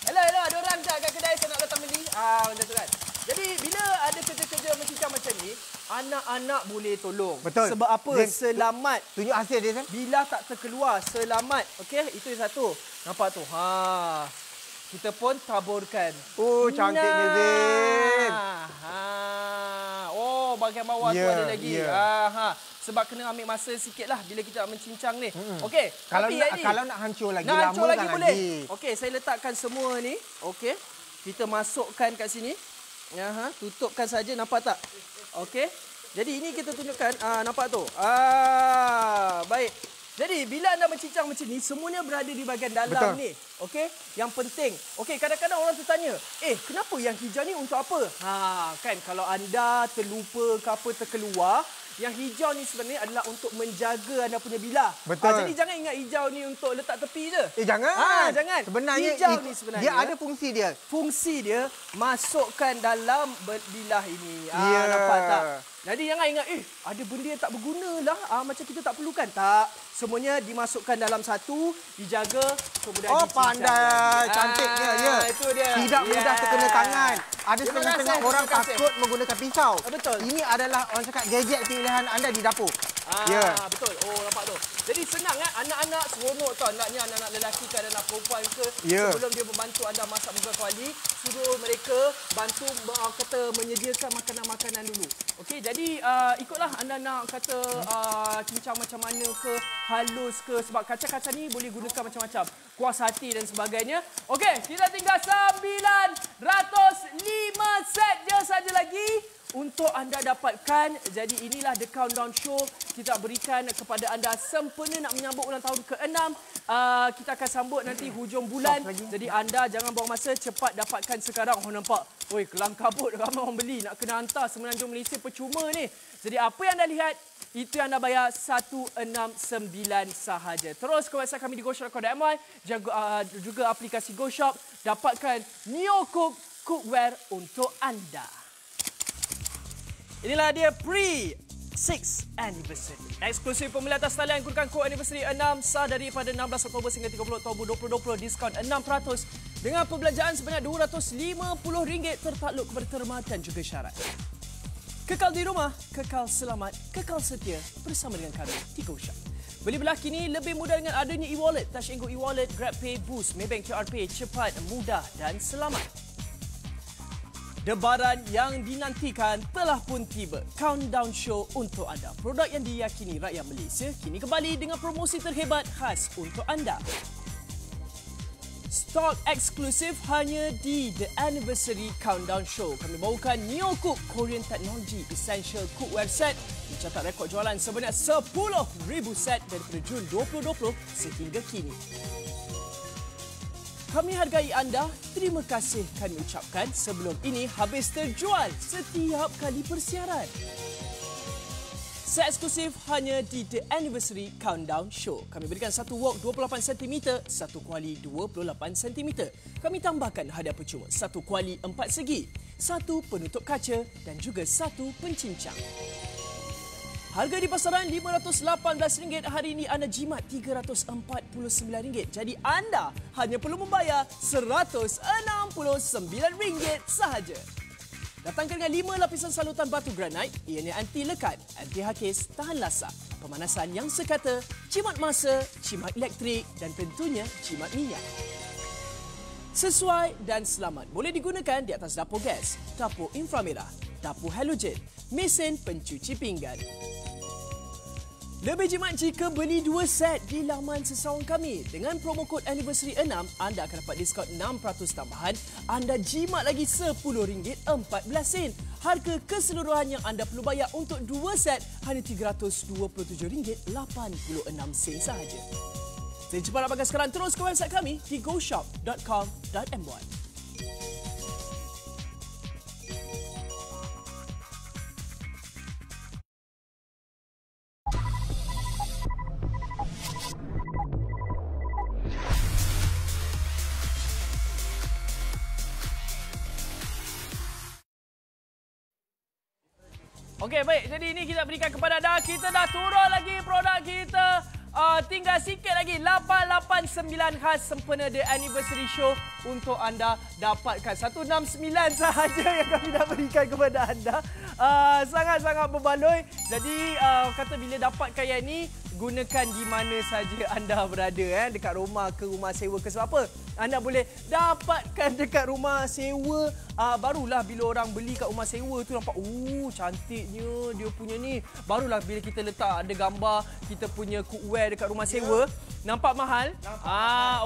Hello, ada orang kat kedai saya nak datang beli. Macam tu kan. Jadi bila ada kerja-kerja mencincang macam ni, anak-anak boleh tolong. Betul. Sebab apa? Selamat. Tunjuk hasil dia, Zem. Bila tak terkeluar, selamat. Okey, itu yang satu. Nampak tu? Kita pun taburkan. Oh, cantiknya, Zem. Oh, bahagian bawah tu ada lagi. Sebab kena ambil masa sikitlah bila kita nak mencincang ni. Okey. Kalau nak hancur lagi, lagi boleh. Okey, saya letakkan semua ni. Okey. Kita masukkan kat sini. Tutupkan saja, nampak tak? Okey. Jadi ini kita tunjukkan, nampak tu. Baik. Jadi bila anda mencincang macam ni, semuanya berada di bahagian dalam ni. Okey? Yang penting. Okey, kadang-kadang orang tertanya, kenapa yang hijau ni untuk apa? Kan kalau anda terlupa ke apa terkeluar, yang hijau ni sebenarnya adalah untuk menjaga anda punya bilah. Betul. Jadi jangan ingat hijau ni untuk letak tepi je. Jangan. Jangan. Sebenarnya hijau ni sebenarnya dia ada fungsi dia. Fungsi dia masukkan dalam bilah ini. Nampak tak? Jadi jangan ingat, ada benda yang tak berguna lah. Macam kita tak perlukan. Tak. Semuanya dimasukkan dalam satu, dijaga, kemudian dicincang. Pandai. Cantiknya. Itu dia. Tidak mudah terkena tangan. Ada setengah-setengah orang takut menggunakan pisau. Betul. Ini adalah orang cakap gadget pilihan anda di dapur. Betul. Oh, nampak tu. Jadi senang kan? Anak-anak seronok tau. Naknya anak-anak lelaki ke anak perempuan ke. Sebelum dia membantu anda masak muka kuali, suruh mereka bantu kata menyediakan makanan-makanan dulu. Okey, jadi ikutlah anda nak kata cincang macam mana ke, halus ke. Sebab kaca-kaca ni boleh gunakan macam-macam. Kuas hati dan sebagainya. Okey, kita tinggal 905 set je saja lagi untuk anda dapatkan. Jadi inilah The Countdown Show. Kita berikan kepada anda sempena nak menyambut ulang tahun ke-6. Kita akan sambut nanti hujung bulan. Jadi anda jangan buang masa, cepat dapatkan sekarang. Nampak? Kelang kabut ramai orang beli. Nak kena hantar semenanjung Malaysia percuma ni. Jadi apa yang anda lihat, itu yang anda bayar 169 sahaja. Terus ke website kami di goshop.my, juga aplikasi Go Shop. Dapatkan Neo Cook cookware untuk anda. Inilah dia pre-6 anniversary. Eksklusif pembeli atas talian gunakan kod anniversary 6 sah daripada 16 Oktober hingga 30 Oktober 2020. Diskaun 6% dengan perbelanjaan sebanyak RM250 tertakluk kepada terma dan juga syarat. Kekal di rumah, kekal selamat, kekal setia bersama dengan kami di Go Shop. Beli belah kini lebih mudah dengan adanya e-wallet. Touch and Go e-wallet, GrabPay, Boost, Maybank QR Pay, cepat, mudah dan selamat. Debaran yang dinantikan telah pun tiba. Countdown Show untuk anda. Produk yang diyakini rakyat Malaysia kini kembali dengan promosi terhebat khas untuk anda. Stok eksklusif hanya di The Anniversary Countdown Show. Kami bawakan Neo Cook Korean Technology Essential Cookware Set. Mencatat rekod jualan sebanyak 10,000 set daripada Jun 2020 sehingga kini. Kami hargai anda, terima kasih kami ucapkan sebelum ini habis terjual setiap kali persiaran. Set eksklusif hanya di The Anniversary Countdown Show. Kami berikan satu wok 28 cm, satu kuali 28 cm. Kami tambahkan hadiah percuma, satu kuali 4 segi. satu penutup kaca dan juga satu pencincang. Harga di pasaran RM518 hari ini anda jimat RM349. Jadi anda hanya perlu membayar RM169 sahaja. Datangkan dengan 5 lapisan salutan batu granit, ianya anti lekat, anti hakis, tahan lasak, pemanasan yang sekata, jimat masa, jimat elektrik dan tentunya jimat minyak. Sesuai dan selamat boleh digunakan di atas dapur gas, dapur inframerah, dapur halogen, mesin pencuci pinggan. Lebih jimat jika beli 2 set di laman sesawang kami. Dengan promo kod anniversary 6, anda akan dapat diskaun 6% tambahan. Anda jimat lagi RM10.14. Harga keseluruhan yang anda perlu bayar untuk 2 set hanya RM327.86 sahaja. Jadi cepat dapatkan sekarang, terus ke website kami di goshop.com.my. Okey, baik. Jadi ini kita berikan kepada anda. Kita dah turun lagi produk kita. Tinggal sikit lagi. 889 khas sempena The Anniversary Show untuk anda dapatkan. 169 sahaja yang kami dah berikan kepada anda. Sangat-sangat berbaloi. Jadi kata bila dapatkan yang ni, gunakan di mana saja anda berada. Dekat rumah ke rumah sewa ke, sebab apa? Anda boleh dapatkan dekat rumah sewa. Barulah bila orang beli kat rumah sewa tu nampak, cantiknya dia punya ni. Barulah bila kita letak ada gambar kita punya cookware dekat rumah sewa, nampak mahal.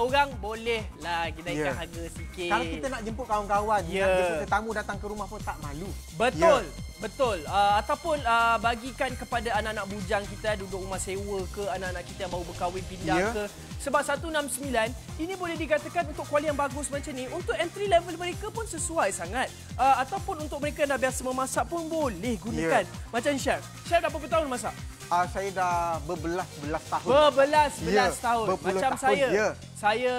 Orang boleh lah kita naikkan harga sikit. Kalau kita nak jemput kawan-kawan, nak jemput tetamu datang ke rumah pun tak malu. Betul. Betul. Ataupun bagikan kepada anak-anak bujang kita duduk rumah sewa ke, anak-anak kita yang baru berkahwin pindah ke. Sebab 169 ini boleh dikatakan untuk kualiti yang bagus macam ni, untuk entry level mereka pun sesuai sangat. Ataupun untuk mereka yang dah biasa memasak pun boleh gunakan. Macam Chef. Chef dah berapa tahun masak? Saya dah berbelas-belas tahun. Berbelas-belas tahun. Macam tahun. Saya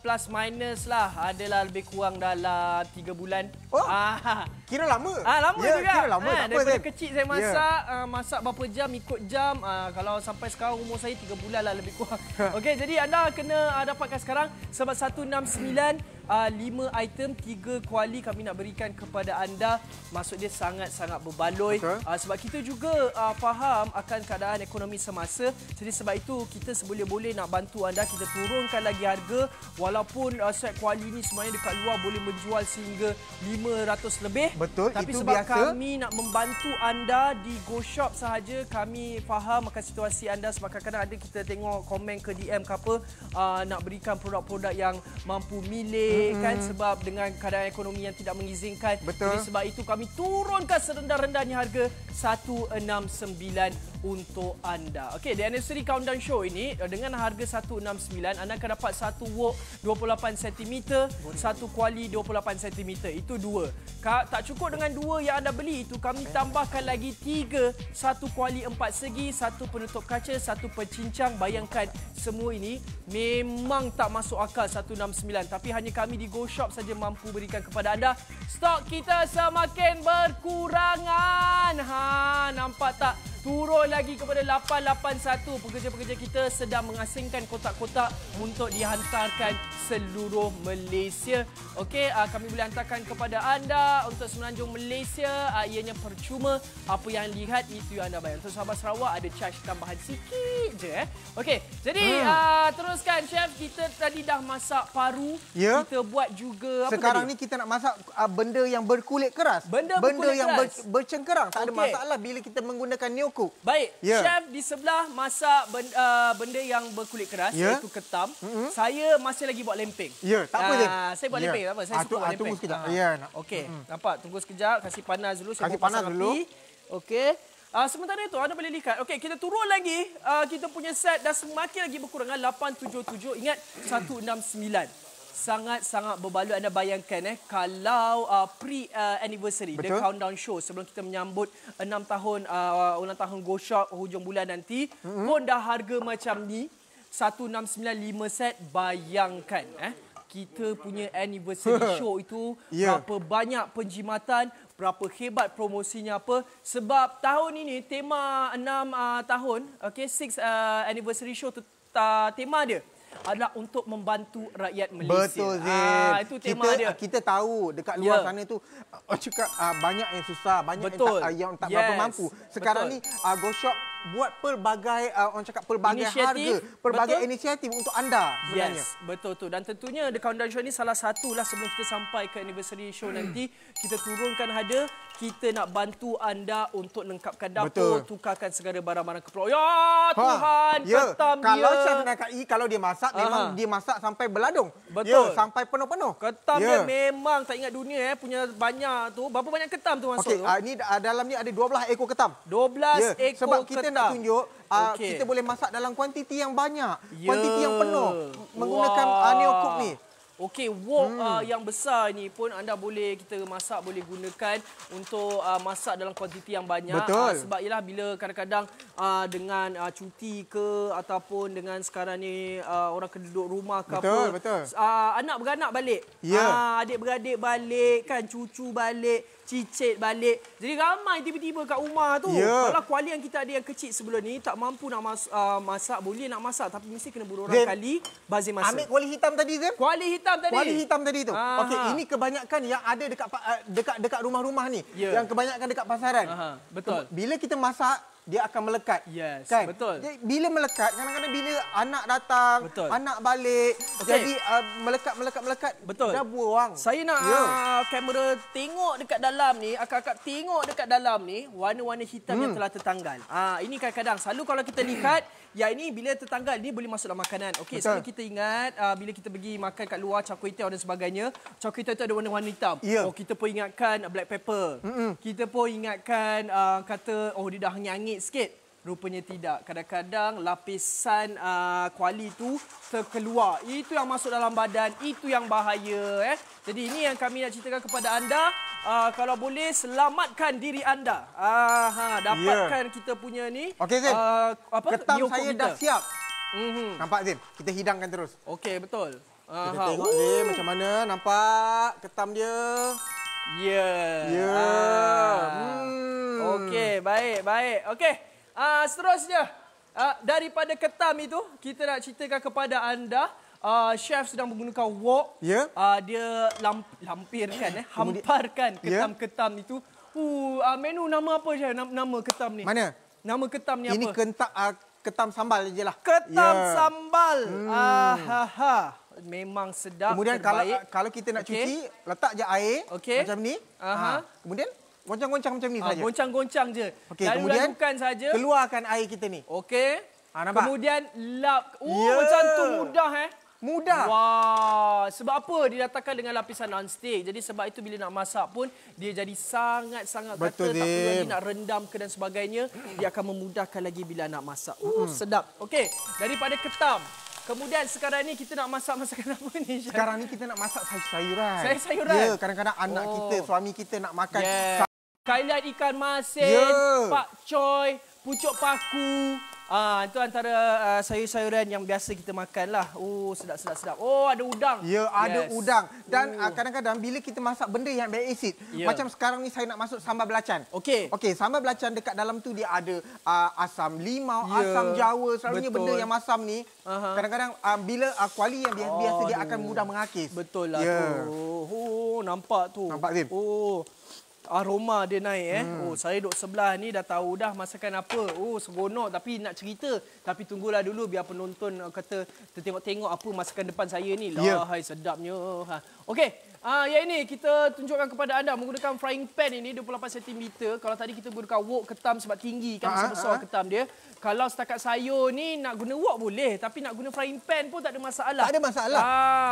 plus minus lah. Adalah lebih kurang dalam 3 bulan. Kira lama. Lama juga. Kira lama. Daripada kecil saya masak. Masak berapa jam, ikut jam. Kalau sampai sekarang umur saya 3 bulan lah lebih kurang. Okey, jadi anda kena dapatkan sekarang. Sebab 169, 5 item, 3 kuali kami nak berikan kepada anda. Maksud dia sangat-sangat berbaloi. Sebab kita juga faham akan keadaan ekonomi semasa. Jadi sebab itu kita seboleh-boleh nak bantu anda. Kita turunkan lagi harga. Walaupun set kuali ni sebenarnya dekat luar boleh menjual sehingga 500 lebih. Betul, tapi itu sebab biasa. kami nak membantu anda di Go Shop sahaja, kami faham akan situasi anda. Sebab kadang-kadang ada kita tengok komen ke DM ke apa, nak berikan produk-produk yang mampu milik kan, sebab dengan keadaan ekonomi yang tidak mengizinkan. Betul. Jadi sebab itu kami turunkan serendah-rendahnya harga 169 untuk anda. Okey, The Anniversary Countdown Show ini dengan harga 169 anda akan dapat satu wok 28 cm, satu kuali 28 cm. Itu 2. Tak cukup dengan 2 yang anda beli itu, kami tambahkan lagi 3, satu kuali 4 segi, satu penutup kaca, satu pencincang. Bayangkan semua ini memang tak masuk akal 169, tapi hanya kami di Go Shop saja mampu berikan kepada anda. Stok kita semakin berkurangan. Nampak tak? Turun lagi kepada 881. Pekerja-pekerja kita sedang mengasingkan kotak-kotak untuk dihantarkan seluruh Malaysia. Okey, kami boleh hantarkan kepada anda untuk semenanjung Malaysia. Ianya percuma. Apa yang lihat itu yang anda bayar. Untuk sahabat Sarawak ada charge tambahan sikit je. Okey, jadi teruskan Chef. Kita tadi dah masak paru. Kita buat juga apa sekarang tadi? Ni kita nak masak benda yang berkulit keras. Benda yang bercengkerang. Tak ada masalah bila kita menggunakan Neo Cook. Baik, Chef di sebelah masak benda yang berkulit keras, iaitu ketam. Saya masih lagi buat lempeng. Tak apa je. Saya buat lempeng, tak apa. Saya suka buat lempeng. Tunggu sekejap. Okey, nampak? Tunggu sekejap, kasih panas dulu. Kasih panas dulu. Okey. Sementara itu, anda boleh lihat. Okey, kita turun lagi. Kita punya set dah semakin lagi berkurang. 877. Ingat, 169. Sangat-sangat berbaloi. Anda bayangkan kalau pre-anniversary, the countdown show, sebelum kita menyambut 6 tahun ulang tahun Go Shop hujung bulan nanti, pun dah harga macam ni, 1695 set. Bayangkan kita punya anniversary show itu berapa banyak penjimatan, berapa hebat promosinya apa. Sebab tahun ini tema 6 tahun, 6 anniversary show tu tema dia adalah untuk membantu rakyat Malaysia. Betul, Zin. Itu tema dia. Kita tahu dekat luar sana tu banyak yang susah, banyak yang tak berapa mampu. Sekarang ni GoShop buat pelbagai harga, pelbagai inisiatif untuk anda sebenarnya. Betul tu. Dan tentunya The Countdown Show ni salah satulah sebelum kita sampai ke anniversary show nanti, kita turunkan harga. Kita nak bantu anda untuk lengkapkan dapur, tukarkan segala barang-barang keperluan. Ya Tuhan, ketam dia. Kalau chef Nakai, kalau dia masak, memang dia masak sampai beladung. Betul. Sampai penuh-penuh. Ketam dia memang tak ingat dunia punya banyak tu. Berapa banyak ketam tu masuk tu? Ini dalam ni ada 12 ekor ketam. 12 ekor sebab ketam. Kita nak tunjuk kita boleh masak dalam kuantiti yang banyak, kuantiti yang penuh menggunakan Neo Cook ni. Okey, wok yang besar ni pun anda boleh kita masak, boleh gunakan untuk masak dalam kuantiti yang banyak. Betul. Sebab ialah bila kadang-kadang dengan cuti ke ataupun dengan sekarang ni orang kena duduk rumah ke betul. Anak beranak balik. Adik-beradik balik kan, cucu balik, cicit balik. Jadi ramai tiba-tiba kat rumah tu. Kalau kuali yang kita ada yang kecil sebelum ni tak mampu nak masak, boleh nak masak tapi mesti kena berulang kali bazir masa. Ambil kuali hitam tadi, Zim. Kuali hitam tadi tu. Okey, ini kebanyakan yang ada dekat rumah-rumah ni. Yang kebanyakan dekat pasaran. Betul. Bila kita masak, dia akan melekat. Kan? Betul. Jadi, bila melekat, kadang-kadang bila anak datang, anak balik, jadi melekat. Betul. Dah buang. Saya nak kamera tengok dekat dalam ni, akak-akak tengok dekat dalam ni, warna-warna hitam yang telah tertanggal. Ini kadang-kadang selalu kalau kita lihat, ini bila tertanggal ni boleh masuk dalam makanan. Okey, selalu kita ingat bila kita pergi makan kat luar char kway teow dan sebagainya, char kway teow tu ada warna-warna hitam. Kita pun ingatkan black pepper. Kita pun ingatkan kata dia dah nyangit sikit. Rupanya tidak. Kadang-kadang lapisan kuali tu terkeluar. Itu yang masuk dalam badan, itu yang bahaya. Jadi ini yang kami nak ceritakan kepada anda. Kalau boleh selamatkan diri anda. Dapatkan kita punya ni. Okey, Zim. Ketam saya dah siap. Nampak, Zim? Kita hidangkan terus. Okey, betul. Kita tengok, Zim, macam mana. Nampak ketam dia. Okey, baik. Okey. Seterusnya, daripada ketam itu, kita nak ceritakan kepada anda, chef sedang menggunakan wok. Dia hamparkan ketam-ketam itu. Menu nama apa, chef? Nama ketam ni? Mana? Nama ketam ni apa? Ini ketam sambal je lah. Ketam sambal. Memang sedap. Kemudian kalau kita nak cuci, letak je air macam ni. Kemudian goncang-goncang macam ni saja. Goncang-goncang je. Kemudian saja. Keluarkan air kita ni. Okey. Nampak? Kemudian lap. Macam tu mudah Mudah. Wah, sebab apa didatangkan dengan lapisan non-stick. Jadi sebab itu bila nak masak pun dia jadi sangat-sangat kata tak perlu lagi nak rendam ke dan sebagainya. Dia akan memudahkan lagi bila nak masak. Sedap. Okey, daripada ketam. Kemudian sekarang ni kita nak masak masakan apa ni, Syah? Sekarang ni kita nak masak sayur-sayuran. Sayur-sayuran? Ya, kadang-kadang anak kita, suami kita nak makan. Kailan ikan masin, pak coy, pucuk paku. Itu antara sayur-sayuran yang biasa kita makan lah. Sedap. Ada udang. Ada udang. Dan kadang-kadang bila kita masak benda yang berasid, macam sekarang ni saya nak masuk sambal belacan. Okey, sambal belacan dekat dalam tu dia ada asam limau, asam jawa. Selalunya benda yang masam ni, kadang-kadang bila kuali yang biasa dia akan mudah mengakis. Betul lah tu. Nampak tu. Nampak, Zim? Aroma dia naik saya duduk sebelah ni dah tahu dah masakan apa. Seronok tapi nak cerita. Tapi tunggulah dulu biar penonton kata tertengok-tengok apa masakan depan saya ni. Hai sedapnya. Okey, yang ini kita tunjukkan kepada anda menggunakan frying pan ini 28 cm. Kalau tadi kita gunakan wok ketam sebab tinggi kan besar ketam dia. Kalau setakat sayur ni nak guna wok boleh tapi nak guna frying pan pun tak ada masalah. Tak ada masalah.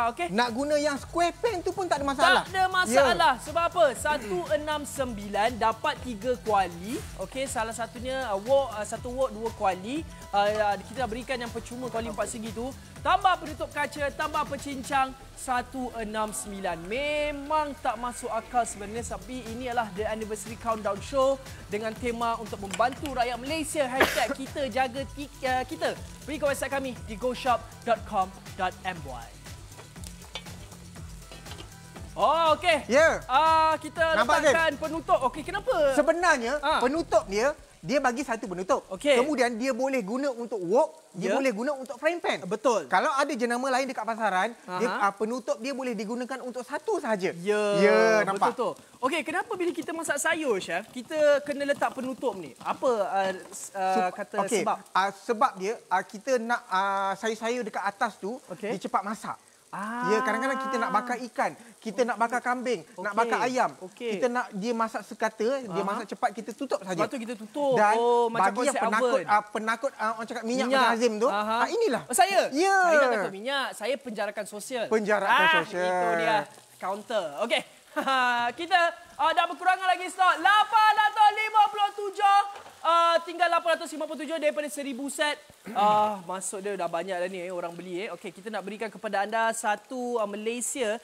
Okey. Nak guna yang square pan tu pun tak ada masalah. Tak ada masalah. Sebab apa? 169 dapat 3 kuali. Okey, salah satunya satu wok 2 kuali. Kita berikan yang percuma kuali 4 segi tu. Tambah penutup kaca, tambah pencincang 169. Memang tak masuk akal sebenarnya tapi ini adalah The Anniversary Countdown Show dengan tema untuk membantu rakyat Malaysia. #kita jaga kita. Pergi ke website kami di goshop.com.my. Oh, okey. Ya. Kita Nampak, letakkan penutup. Okey, kenapa? Sebenarnya penutup dia bagi satu penutup. Okey. Kemudian dia boleh guna untuk wok, dia boleh guna untuk frying pan. Betul. Kalau ada jenama lain dekat pasaran, penutup dia boleh digunakan untuk satu sahaja. Ya, nampak. Betul. Okey, kenapa bila kita masak sayur, chef, kita kena letak penutup ni? Apa sebab? Sebab dia kita nak sayur-sayur dekat atas tu dia cepat masak. Ya, kadang-kadang kita nak bakar ikan, kita nak bakar kambing, nak bakar ayam. Kita nak dia masak sekata, dia masak cepat, kita tutup saja. Lepas tu kita tutup. Dan macam bagi yang penakut orang cakap minyak macam Azim tu, inilah. Saya? Ya. Saya tak takut minyak, saya penjarakan sosial. Penjarakan sosial. Itu dia, counter. Okey. Kita dah berkurangan lagi stok. 857. Tinggal 857 daripada 1000 set. Masuk dia dah banyak dah ni orang beli. Okey, kita nak berikan kepada anda satu Malaysia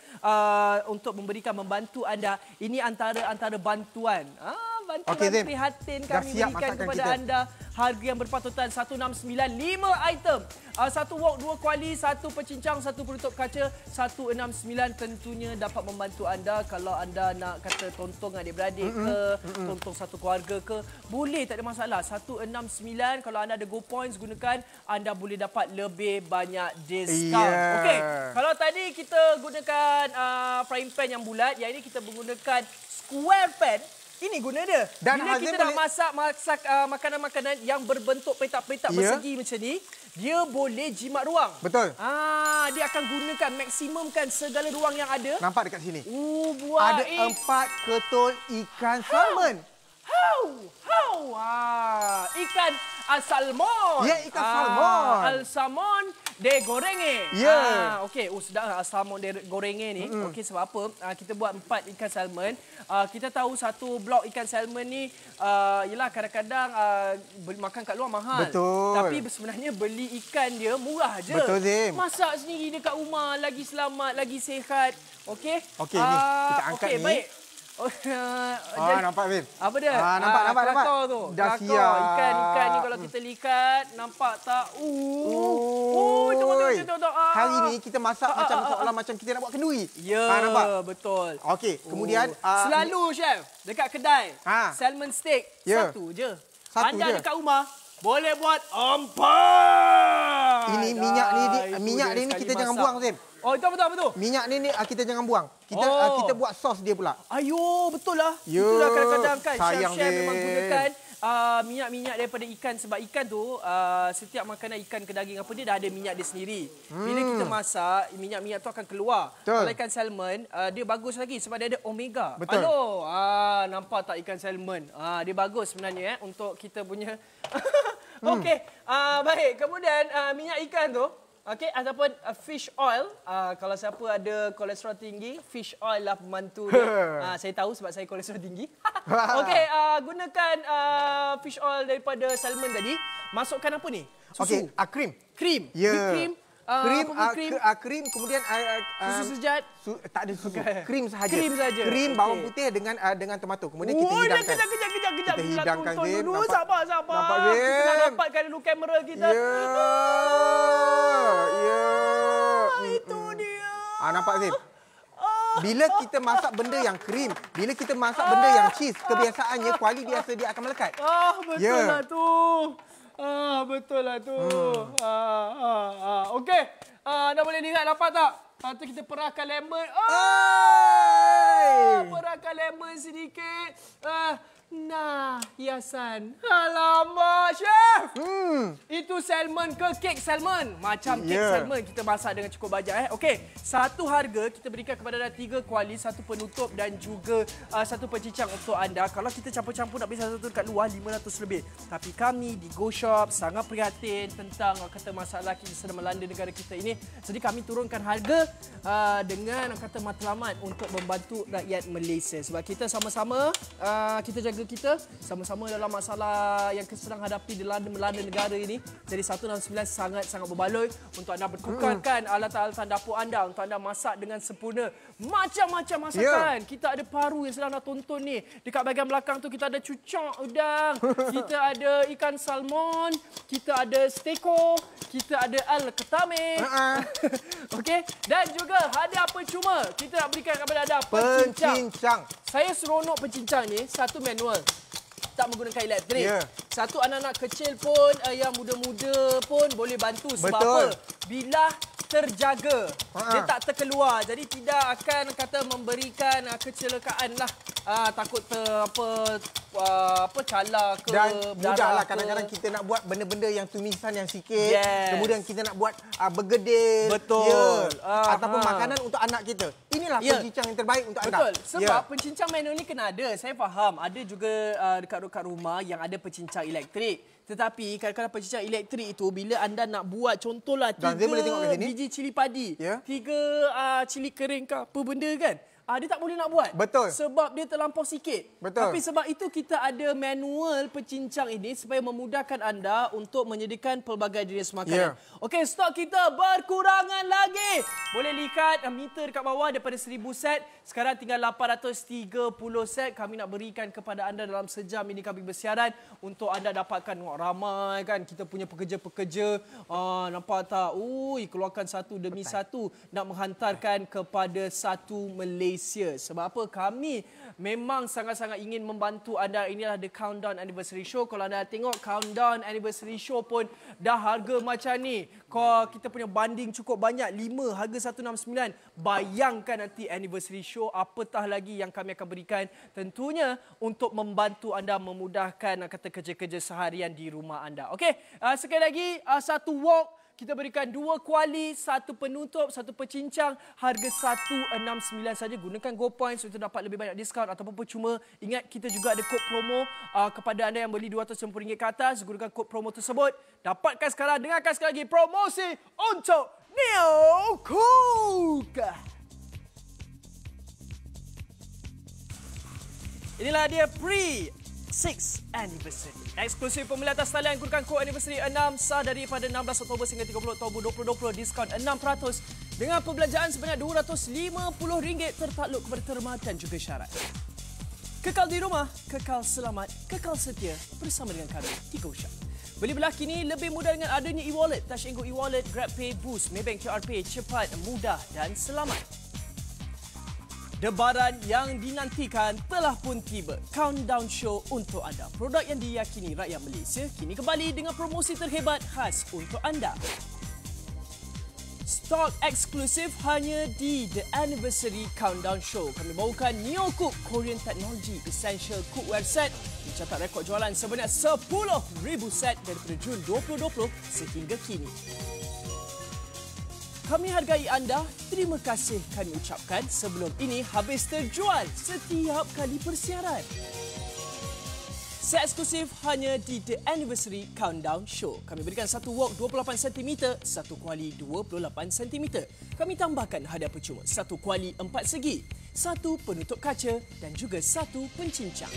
untuk membantu anda. Ini antara bantuan. Bantuan prihatin kami berikan kepada anda. Harga yang berpatutan 169, 5 item. Satu wok, 2 kuali, 1 pecincang, 1 penutup kaca, 169 tentunya dapat membantu anda kalau anda nak kata tontong adik-beradik ke, tontong satu keluarga ke, boleh, tak ada masalah. 169 kalau anda ada Go Points gunakan, anda boleh dapat lebih banyak diskaun. Okey, kalau tadi kita gunakan frying pan yang bulat, yang ini kita menggunakan square pan. Ini guna dia. Dan bila kita nak masak makanan-makanan yang berbentuk petak-petak persegi macam ni, dia boleh jimat ruang. Betul. Dia akan gunakan, maksimumkan segala ruang yang ada. Nampak dekat sini. Buat ada 4 ketul ikan salmon. Ikan salmon. Ya, ikan salmon. Salmon de gorenge. Ya. Okey, sedap salmon de gorenge ni. Okey, sebab apa? Kita buat 4 ikan salmon. Kita tahu satu blok ikan salmon ni ialah kadang-kadang makan kat luar mahal. Betul. Tapi sebenarnya beli ikan dia murah je. Betul, Zim. Masak sendiri dekat rumah, lagi selamat, lagi sihat. Okey? Okey, ni kita angkat ni. Baik. Nampak, Bin? Apa dia? Nampak. Tu. Dah siap. Ikan ni kalau kita likat, nampak tak? Betul. Hari ni kita masak seolah macam kita nak buat kenduri. Ya, nampak? betul. Okey, kemudian selalu, chef, dekat kedai, salmon steak, satu je. Anda dekat rumah, boleh buat 4. Ini minyak ni kita jangan buang, Zim. Oh, itu betul. Minyak ni kita jangan buang. Kita buat sos dia pula. Ayo, betul lah. Itulah kadang-kadang kan chef-chef memang gunakan minyak-minyak daripada ikan. Sebab ikan tu, setiap makanan ikan ke daging apa dia dah ada minyak dia sendiri. Bila kita masak, minyak-minyak tu akan keluar. Kalau ikan salmon, dia bagus lagi sebab dia ada omega. Betul. Nampak tak ikan salmon? Dia bagus sebenarnya untuk kita punya. Okey, baik. Kemudian minyak ikan tu, okey, ataupun fish oil. Kalau siapa ada kolesterol tinggi, fish oil lah pembantu dia. Saya tahu sebab saya kolesterol tinggi. Okey, gunakan fish oil daripada salmon tadi. Masukkan apa ni? Susu. Okey, krim. Krim. Ya. Krim, kemudian susu sejat. Tak ada susu. Krim sahaja. Krim bawang putih dengan tomato. Kemudian kita hidangkan. Kita hidangkan, Zim. Sabar. Nampak, Zim? Kita nak dapatkan dulu kamera kita. Ya. Itu dia. Nampak, Zim? Bila kita masak benda yang krim, bila kita masak benda yang cheese, kebiasaannya kuali biasa dia akan melekat. Betul lah tu. Okey. Dah boleh lihat, nampak tak? Lepas tu kita perahkan lemon. Perahkan lemon sedikit. Nah, hiasan. Alamak, chef! Itu salmon ke kek salmon? Macam kek salmon kita masak dengan cukup banyak. Okey, satu harga kita berikan kepada anda 3 kuali, 1 penutup dan juga 1 pencincang untuk anda. Kalau kita campur-campur nak beli satu dekat luar, 500 lebih. Tapi kami di Go Shop sangat prihatin tentang kata masalah kita sedang melanda negara kita ini. Jadi kami turunkan harga dengan kata matlamat untuk membantu rakyat Malaysia. Sebab kita sama-sama kita jaga keluarga kita sama-sama dalam masalah yang sedang hadapi di melanda negara ini. Jadi 169 sangat-sangat berbaloi untuk anda bertukarkan alatan-alatan dapur anda untuk anda masak dengan sempurna. Macam-macam masakan. Kita ada paru yang sedang nak tonton ni. Dekat bahagian belakang tu kita ada cucuk udang, kita ada ikan salmon, kita ada steko, kita ada al-ketame. Okey, dan juga hadiah percuma kita nak berikan kepada anda pencincang. Saya seronok pencincang ni satu manual. Tak menggunakan elektrik. Satu anak-anak kecil pun yang muda-muda pun boleh bantu sebab apa? Bilah terjaga. Dia tak terkeluar. Jadi tidak akan kata memberikan kecelakaan lah. Takut cala ke. Dan mudahlah kadang-kadang kita nak buat benda-benda yang tumisan yang sikit. Kemudian kita nak buat bergedil. Betul. Ataupun makanan untuk anak kita. Inilah pencincang yang terbaik untuk anda. Betul. Sebab pencincang manual ni kena ada. Saya faham. Ada juga dekat rumah yang ada pencincang elektrik. Tetapi kadang-kadang pencincang elektrik itu bila anda nak buat contohlah 3 biji cili padi, 3 cili kering ke apa benda kan. Dia tak boleh nak buat. Betul. Sebab dia terlampau sikit. Betul. Tapi sebab itu kita ada manual pencincang ini supaya memudahkan anda untuk menyediakan pelbagai jenis makanan. Okey, stok kita berkurangan lagi. Boleh lihat meter dekat bawah daripada 1000 set. Sekarang tinggal 830 set. Kami nak berikan kepada anda dalam sejam ini kami bersiaran untuk anda dapatkan ramai kan. Kita punya pekerja-pekerja. Nampak tak? Keluarkan satu demi satu. Nak menghantarkan kepada satu Malaysia. Sebab apa? Kami memang sangat-sangat ingin membantu anda. Inilah The Countdown Anniversary Show. Kalau anda tengok Countdown Anniversary Show pun dah harga macam ni. Kalau kita punya banding cukup banyak, 5 harga 169. Bayangkan nanti Anniversary Show apatah lagi yang kami akan berikan. Tentunya untuk membantu anda memudahkan kata kerja-kerja seharian di rumah anda. Okey, sekali lagi satu wok. Kita berikan 2 kuali, 1 penutup, 1 pecincang. Harga 169 saja. Gunakan Go Points untuk dapat lebih banyak diskaun ataupun percuma. Ingat kita juga ada kod promo kepada anda yang beli RM250 ke atas. Gunakan kod promo tersebut. Dapatkan sekarang, dengarkan sekali lagi promosi untuk Neo Cook. Inilah dia pre-6 anniversary. Eksklusif pembelian atas talian gunakan kod anniversary 6 sah daripada 16 Oktober hingga 30 Oktober 2020. Diskaun 6% dengan perbelanjaan sebanyak RM250 tertakluk kepada terma dan juga syarat. Kekal di rumah, kekal selamat, kekal setia bersama dengan kami di GoShop. Beli belah kini lebih mudah dengan adanya e-wallet. Touch and Go e-wallet, GrabPay, Boost, Maybank QR Pay, cepat, mudah dan selamat. Debaran yang dinantikan telah pun tiba. Countdown Show untuk anda. Produk yang diyakini rakyat Malaysia kini kembali dengan promosi terhebat khas untuk anda. Stok eksklusif hanya di The Anniversary Countdown Show. Kami bawakan Neo Cook Korean Technology Essential Cookware Set. Mencatat rekod jualan sebanyak 10,000 set daripada Jun 2020 sehingga kini. Kami hargai anda, terima kasih kami ucapkan sebelum ini habis terjual setiap kali persiaran. Set eksklusif hanya di The Anniversary Countdown Show. Kami berikan satu wok 28 cm, satu kuali 28 cm. Kami tambahkan hadiah percuma, satu kuali 4 segi, satu penutup kaca dan juga satu pencincang.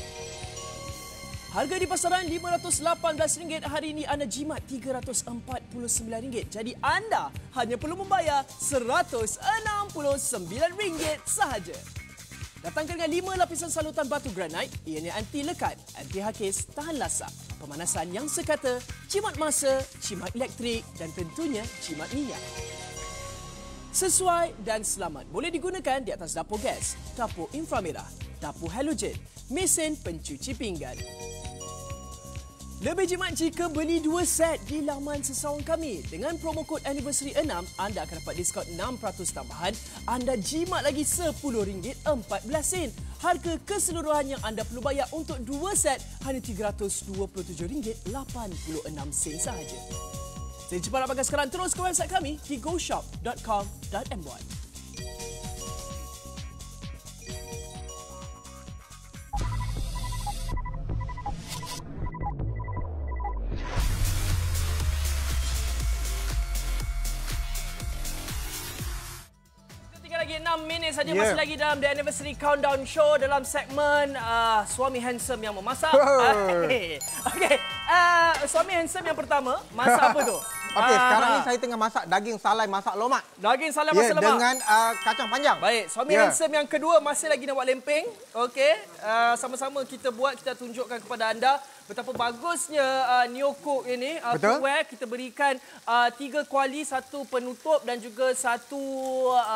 Harga di pasaran RM518. Hari ini anda jimat RM349. Jadi anda hanya perlu membayar RM169 sahaja. Datangkan dengan 5 lapisan salutan batu granit. Ianya anti lekat, anti hakis, tahan lasak, pemanasan yang sekata, jimat masa, jimat elektrik dan tentunya jimat minyak. Sesuai dan selamat. Boleh digunakan di atas dapur gas, dapur inframerah, dapur halogen, mesin pencuci pinggan. Lebih jimat jika beli 2 set di laman sesawan kami. Dengan promo kod Anniversary 6, anda akan dapat diskaun 6% tambahan. Anda jimat lagi RM10.14. Harga keseluruhan yang anda perlu bayar untuk 2 set hanya RM327.86 sahaja. Jadi cepat dapatkan sekarang, terus ke website kami di goshop.com.my. minit saja masih lagi dalam The Anniversary Countdown Show dalam segmen Suami Handsome yang memasak. Okey. Suami Handsome yang pertama, masak apa tu? Okey, sekarang ni saya tengah masak daging salai masak lemak. Daging salai masak lemak. Dengan kacang panjang. Baik, suami handsome yang kedua masih lagi nak buat lempeng. Okey, sama-sama kita buat, kita tunjukkan kepada anda betapa bagusnya Neo Cook ini. Cookware kita berikan 3 kuali, 1 penutup dan juga 1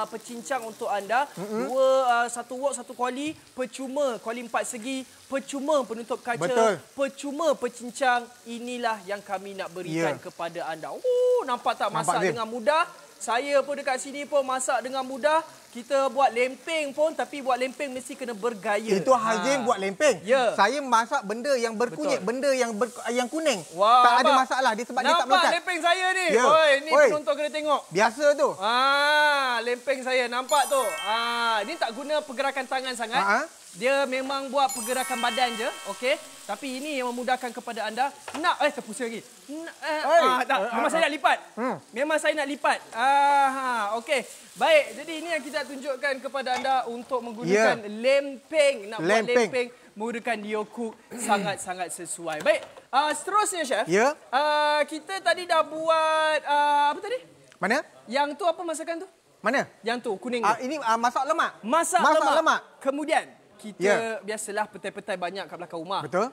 pecincang untuk anda. 1 wok, 1 kuali, percuma kuali 4 segi, percuma penutup kaca, percuma pecincang. Inilah yang kami nak berikan kepada anda. Nampak tak masak dengan mudah? Saya pun dekat sini pun masak dengan mudah. Kita buat lempeng pun, tapi buat lempeng mesti kena bergaya. Itu Hazim buat lempeng. Saya masak benda yang berkunyit, benda yang kuning. Wah, tak ada masalah dia sebab dia tak melekat. Nampak lempeng saya ni? Oi, ni penonton kena tengok. Biasa tu. Lempeng saya nampak tu. Ini tak guna pergerakan tangan sangat. Dia memang buat pergerakan badan je, okey. Tapi ini yang memudahkan kepada anda. Terpusing lagi. Memang saya nak lipat. Memang saya nak lipat. Okey. Baik, jadi ini yang kita tunjukkan kepada anda untuk menggunakan lempeng. Nak buat lempeng menggunakan Neo Cook sangat-sangat sesuai. Baik, seterusnya Chef. Kita tadi dah buat apa tadi? Mana? Yang tu apa masakan tu? Mana? Yang tu kuning. Ini masak lemak. Masak lemak. Kemudian kita biasalah petai-petai banyak kat belakang rumah. Betul.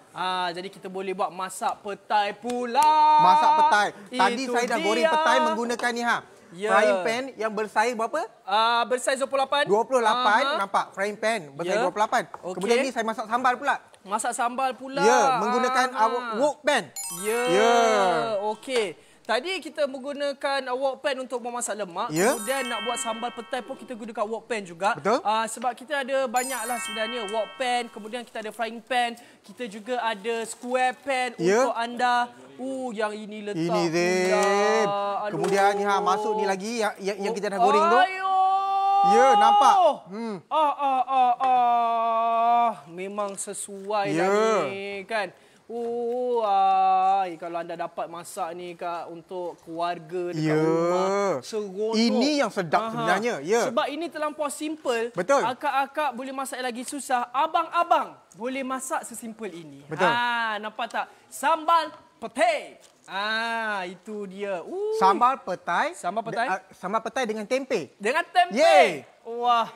Jadi kita boleh buat masak petai pula. Masak petai. Tadi saya dah goreng petai menggunakan ni frying pan yang bersaiz berapa? Bersaiz 28. 28, nampak? Frying pan bersaiz 28. Kemudian ni saya masak sambal pula. Masak sambal pula. Menggunakan wok pan. Okey. Tadi kita menggunakan wok pan untuk memasak lemak. Kemudian nak buat sambal petai pun kita gunakan wok pan juga. Betul. Sebab kita ada banyaklah sebenarnya wok pan. Kemudian kita ada frying pan. Kita juga ada square pan untuk anda. Yang ini letak ini Zim. Kemudian ni masuk ni lagi yang kita dah goreng tu. Nampak? Memang sesuai lah ni kan. Kalau anda dapat masak ni untuk keluarga dekat rumah, seronok. Ini yang sedap sebenarnya. Sebab ini terlampau simple. Betul. Akak-akak boleh masak lagi susah. Abang-abang boleh masak sesimpel ini. Betul. Nampak tak? Sambal petai. Itu dia. Sambal petai. Sambal petai dengan tempe. Dengan tempe. Wah.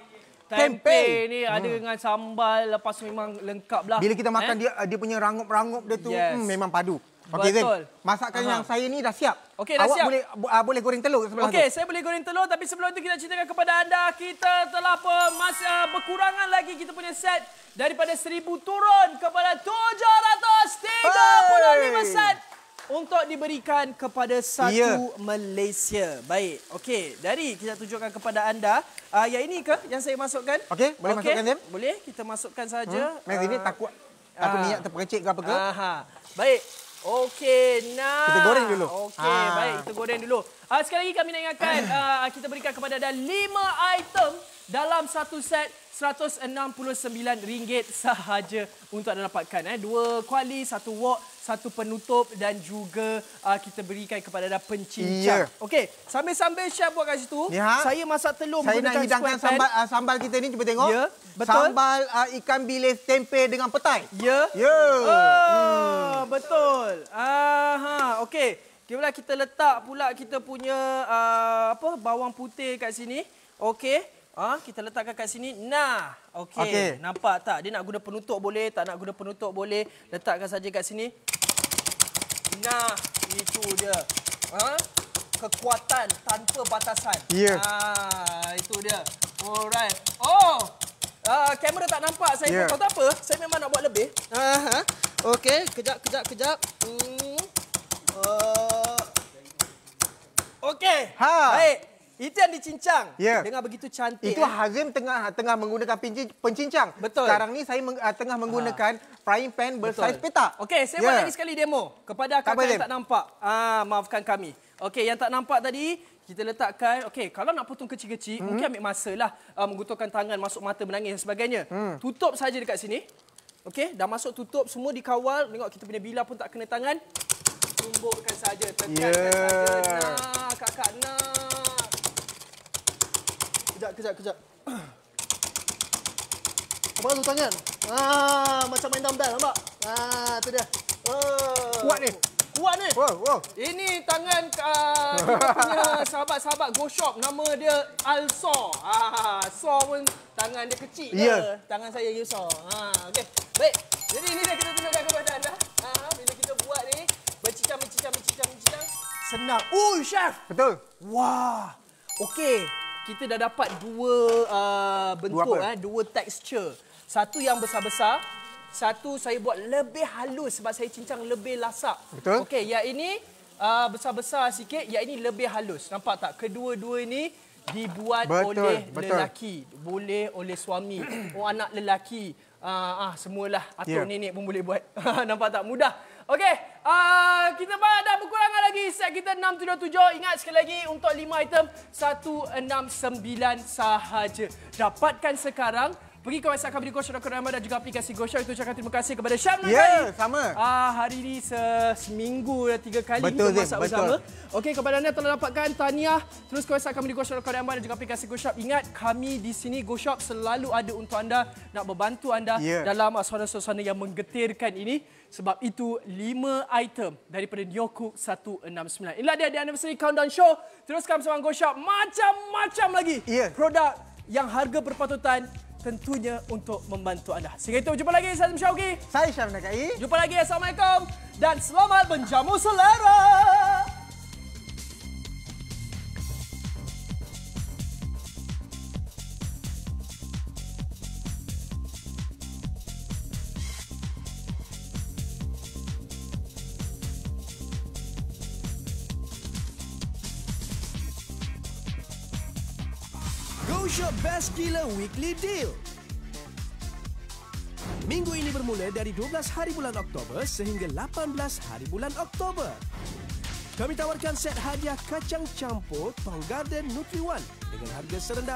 Tempe ni ada dengan sambal, lepas memang lengkap lah. Bila kita makan dia punya rangup-rangup dia tu memang padu. Okey Zim, masakan yang saya ni dah siap. Okey, dah siap. Awak boleh goreng telur sebelah tu. Okey, saya boleh goreng telur, tapi sebelum itu kita ceritakan kepada anda, kita telah berkurangan lagi kita punya set daripada 1000 turun kepada 735 set untuk diberikan kepada satu Malaysia. Baik, okey. Dari kita tunjukkan kepada anda, yang ini ke yang saya masukkan? Okey, boleh masukkan Zim? Boleh, kita masukkan saja. Ini takut minyak terpercik ke apa ke? Baik. Okey, kita goreng dulu. Okey, baik, kita goreng dulu. Sekali lagi kami nak ingatkan, kita berikan kepada anda 5 item dalam satu set. RM169 sahaja untuk anda dapatkan. 2 kuali, 1 wok, 1 penutup dan juga kita berikan kepada anda pencincang. Okey, sambil-sambil Chef buat kat situ, saya masak telur saya menggunakan nak hidangkan sambal kita ni, cuba tengok. Betul. Sambal ikan bilis tempe dengan petai. Betul. Okey. Kita letak pula kita punya bawang putih kat sini. Okey. Kita letakkan kat sini. Okey. Nampak tak? Dia nak guna penutup boleh, tak nak guna penutup boleh. Letakkan saja kat sini. Itu dia. Kekuatan tanpa batasan. Itu dia. Alright. Kamera tak nampak saya. Tahu tak apa? Saya memang nak buat lebih. Okey, kejap. Okey. Baik. Itu yang dicincang dengan begitu cantik. Itu Hazim tengah menggunakan pencincang. Betul. Sekarang ni saya tengah menggunakan frying pan bersaiz petak. Okey, saya buat lagi sekali demo kepada kakak yang tak nampak. Maafkan kami. Okey, yang tak nampak tadi, kita letakkan. Okey, kalau nak potong kecil-kecil, mungkin ambil masa lah. Menggunakan tangan, masuk mata, menangis dan sebagainya. Tutup saja dekat sini. Okey, dah masuk tutup, semua dikawal. Tengok kita punya bilah pun tak kena tangan. Tumbukkan saja, tekankan saja. Kakak nak. Kejap. Apa tu tangan? Macam main dumbbell, nampak? Tu dia. Kuat ni. Kuat ni. Wow. Ini tangan kita punya sahabat-sahabat Go Shop. Nama dia Al-Saw. Saw pun tangan dia kecil ke? Tangan saya you saw. Okey. Baik. Jadi ini dah kita tunjukkan kepada anda. Bila kita buat ni, bercicang. Senang. Chef. Betul. Wah. Okey. Kita dah dapat dua bentuk, dua tekstur. Satu yang besar-besar. Satu saya buat lebih halus sebab saya cincang lebih lasak. Betul. Okey, yang ini besar-besar sikit, yang ini lebih halus. Nampak tak? Kedua-dua ini dibuat oleh lelaki. Boleh oleh suami, anak lelaki. Semualah. Atuk nenek pun boleh buat. Nampak tak? Mudah. Okey, kita dah berkurangan lagi. Set kita 677. Ingat sekali lagi untuk 5 item 169 sahaja. Dapatkan sekarang. Pergi ke website kami di GoShop.com dan juga aplikasi GoShop. Itu ucapkan terima kasih kepada Syam Ya, sama. Hari ini seminggu 3 kali kita masak bersama. Okey, kepada anda telah dapatkan tahniah. Terus ke website kami di GoShop.com dan juga aplikasi GoShop. Ingat, kami di sini GoShop selalu ada untuk anda, nak membantu anda dalam suasana-suasana yang menggetirkan ini. Sebab itu 5 item daripada Nyo Cook 169. Inilah dia Anniversary Countdown Show. Teruskan bersama GoShop. Macam-macam lagi produk yang harga berpatutan tentunya untuk membantu anda. Sehingga itu, jumpa lagi. Saya Syauqi. Saya Syam Nakai. Jumpa lagi. Assalamualaikum. Dan selamat menjamu selera. GoShop Best Gila Weekly Deal. Minggu ini bermula dari 12 hari bulan Oktober sehingga 18 hari bulan Oktober. Kami tawarkan set hadiah kacang campur Tong Garden Nutri One dengan harga serendah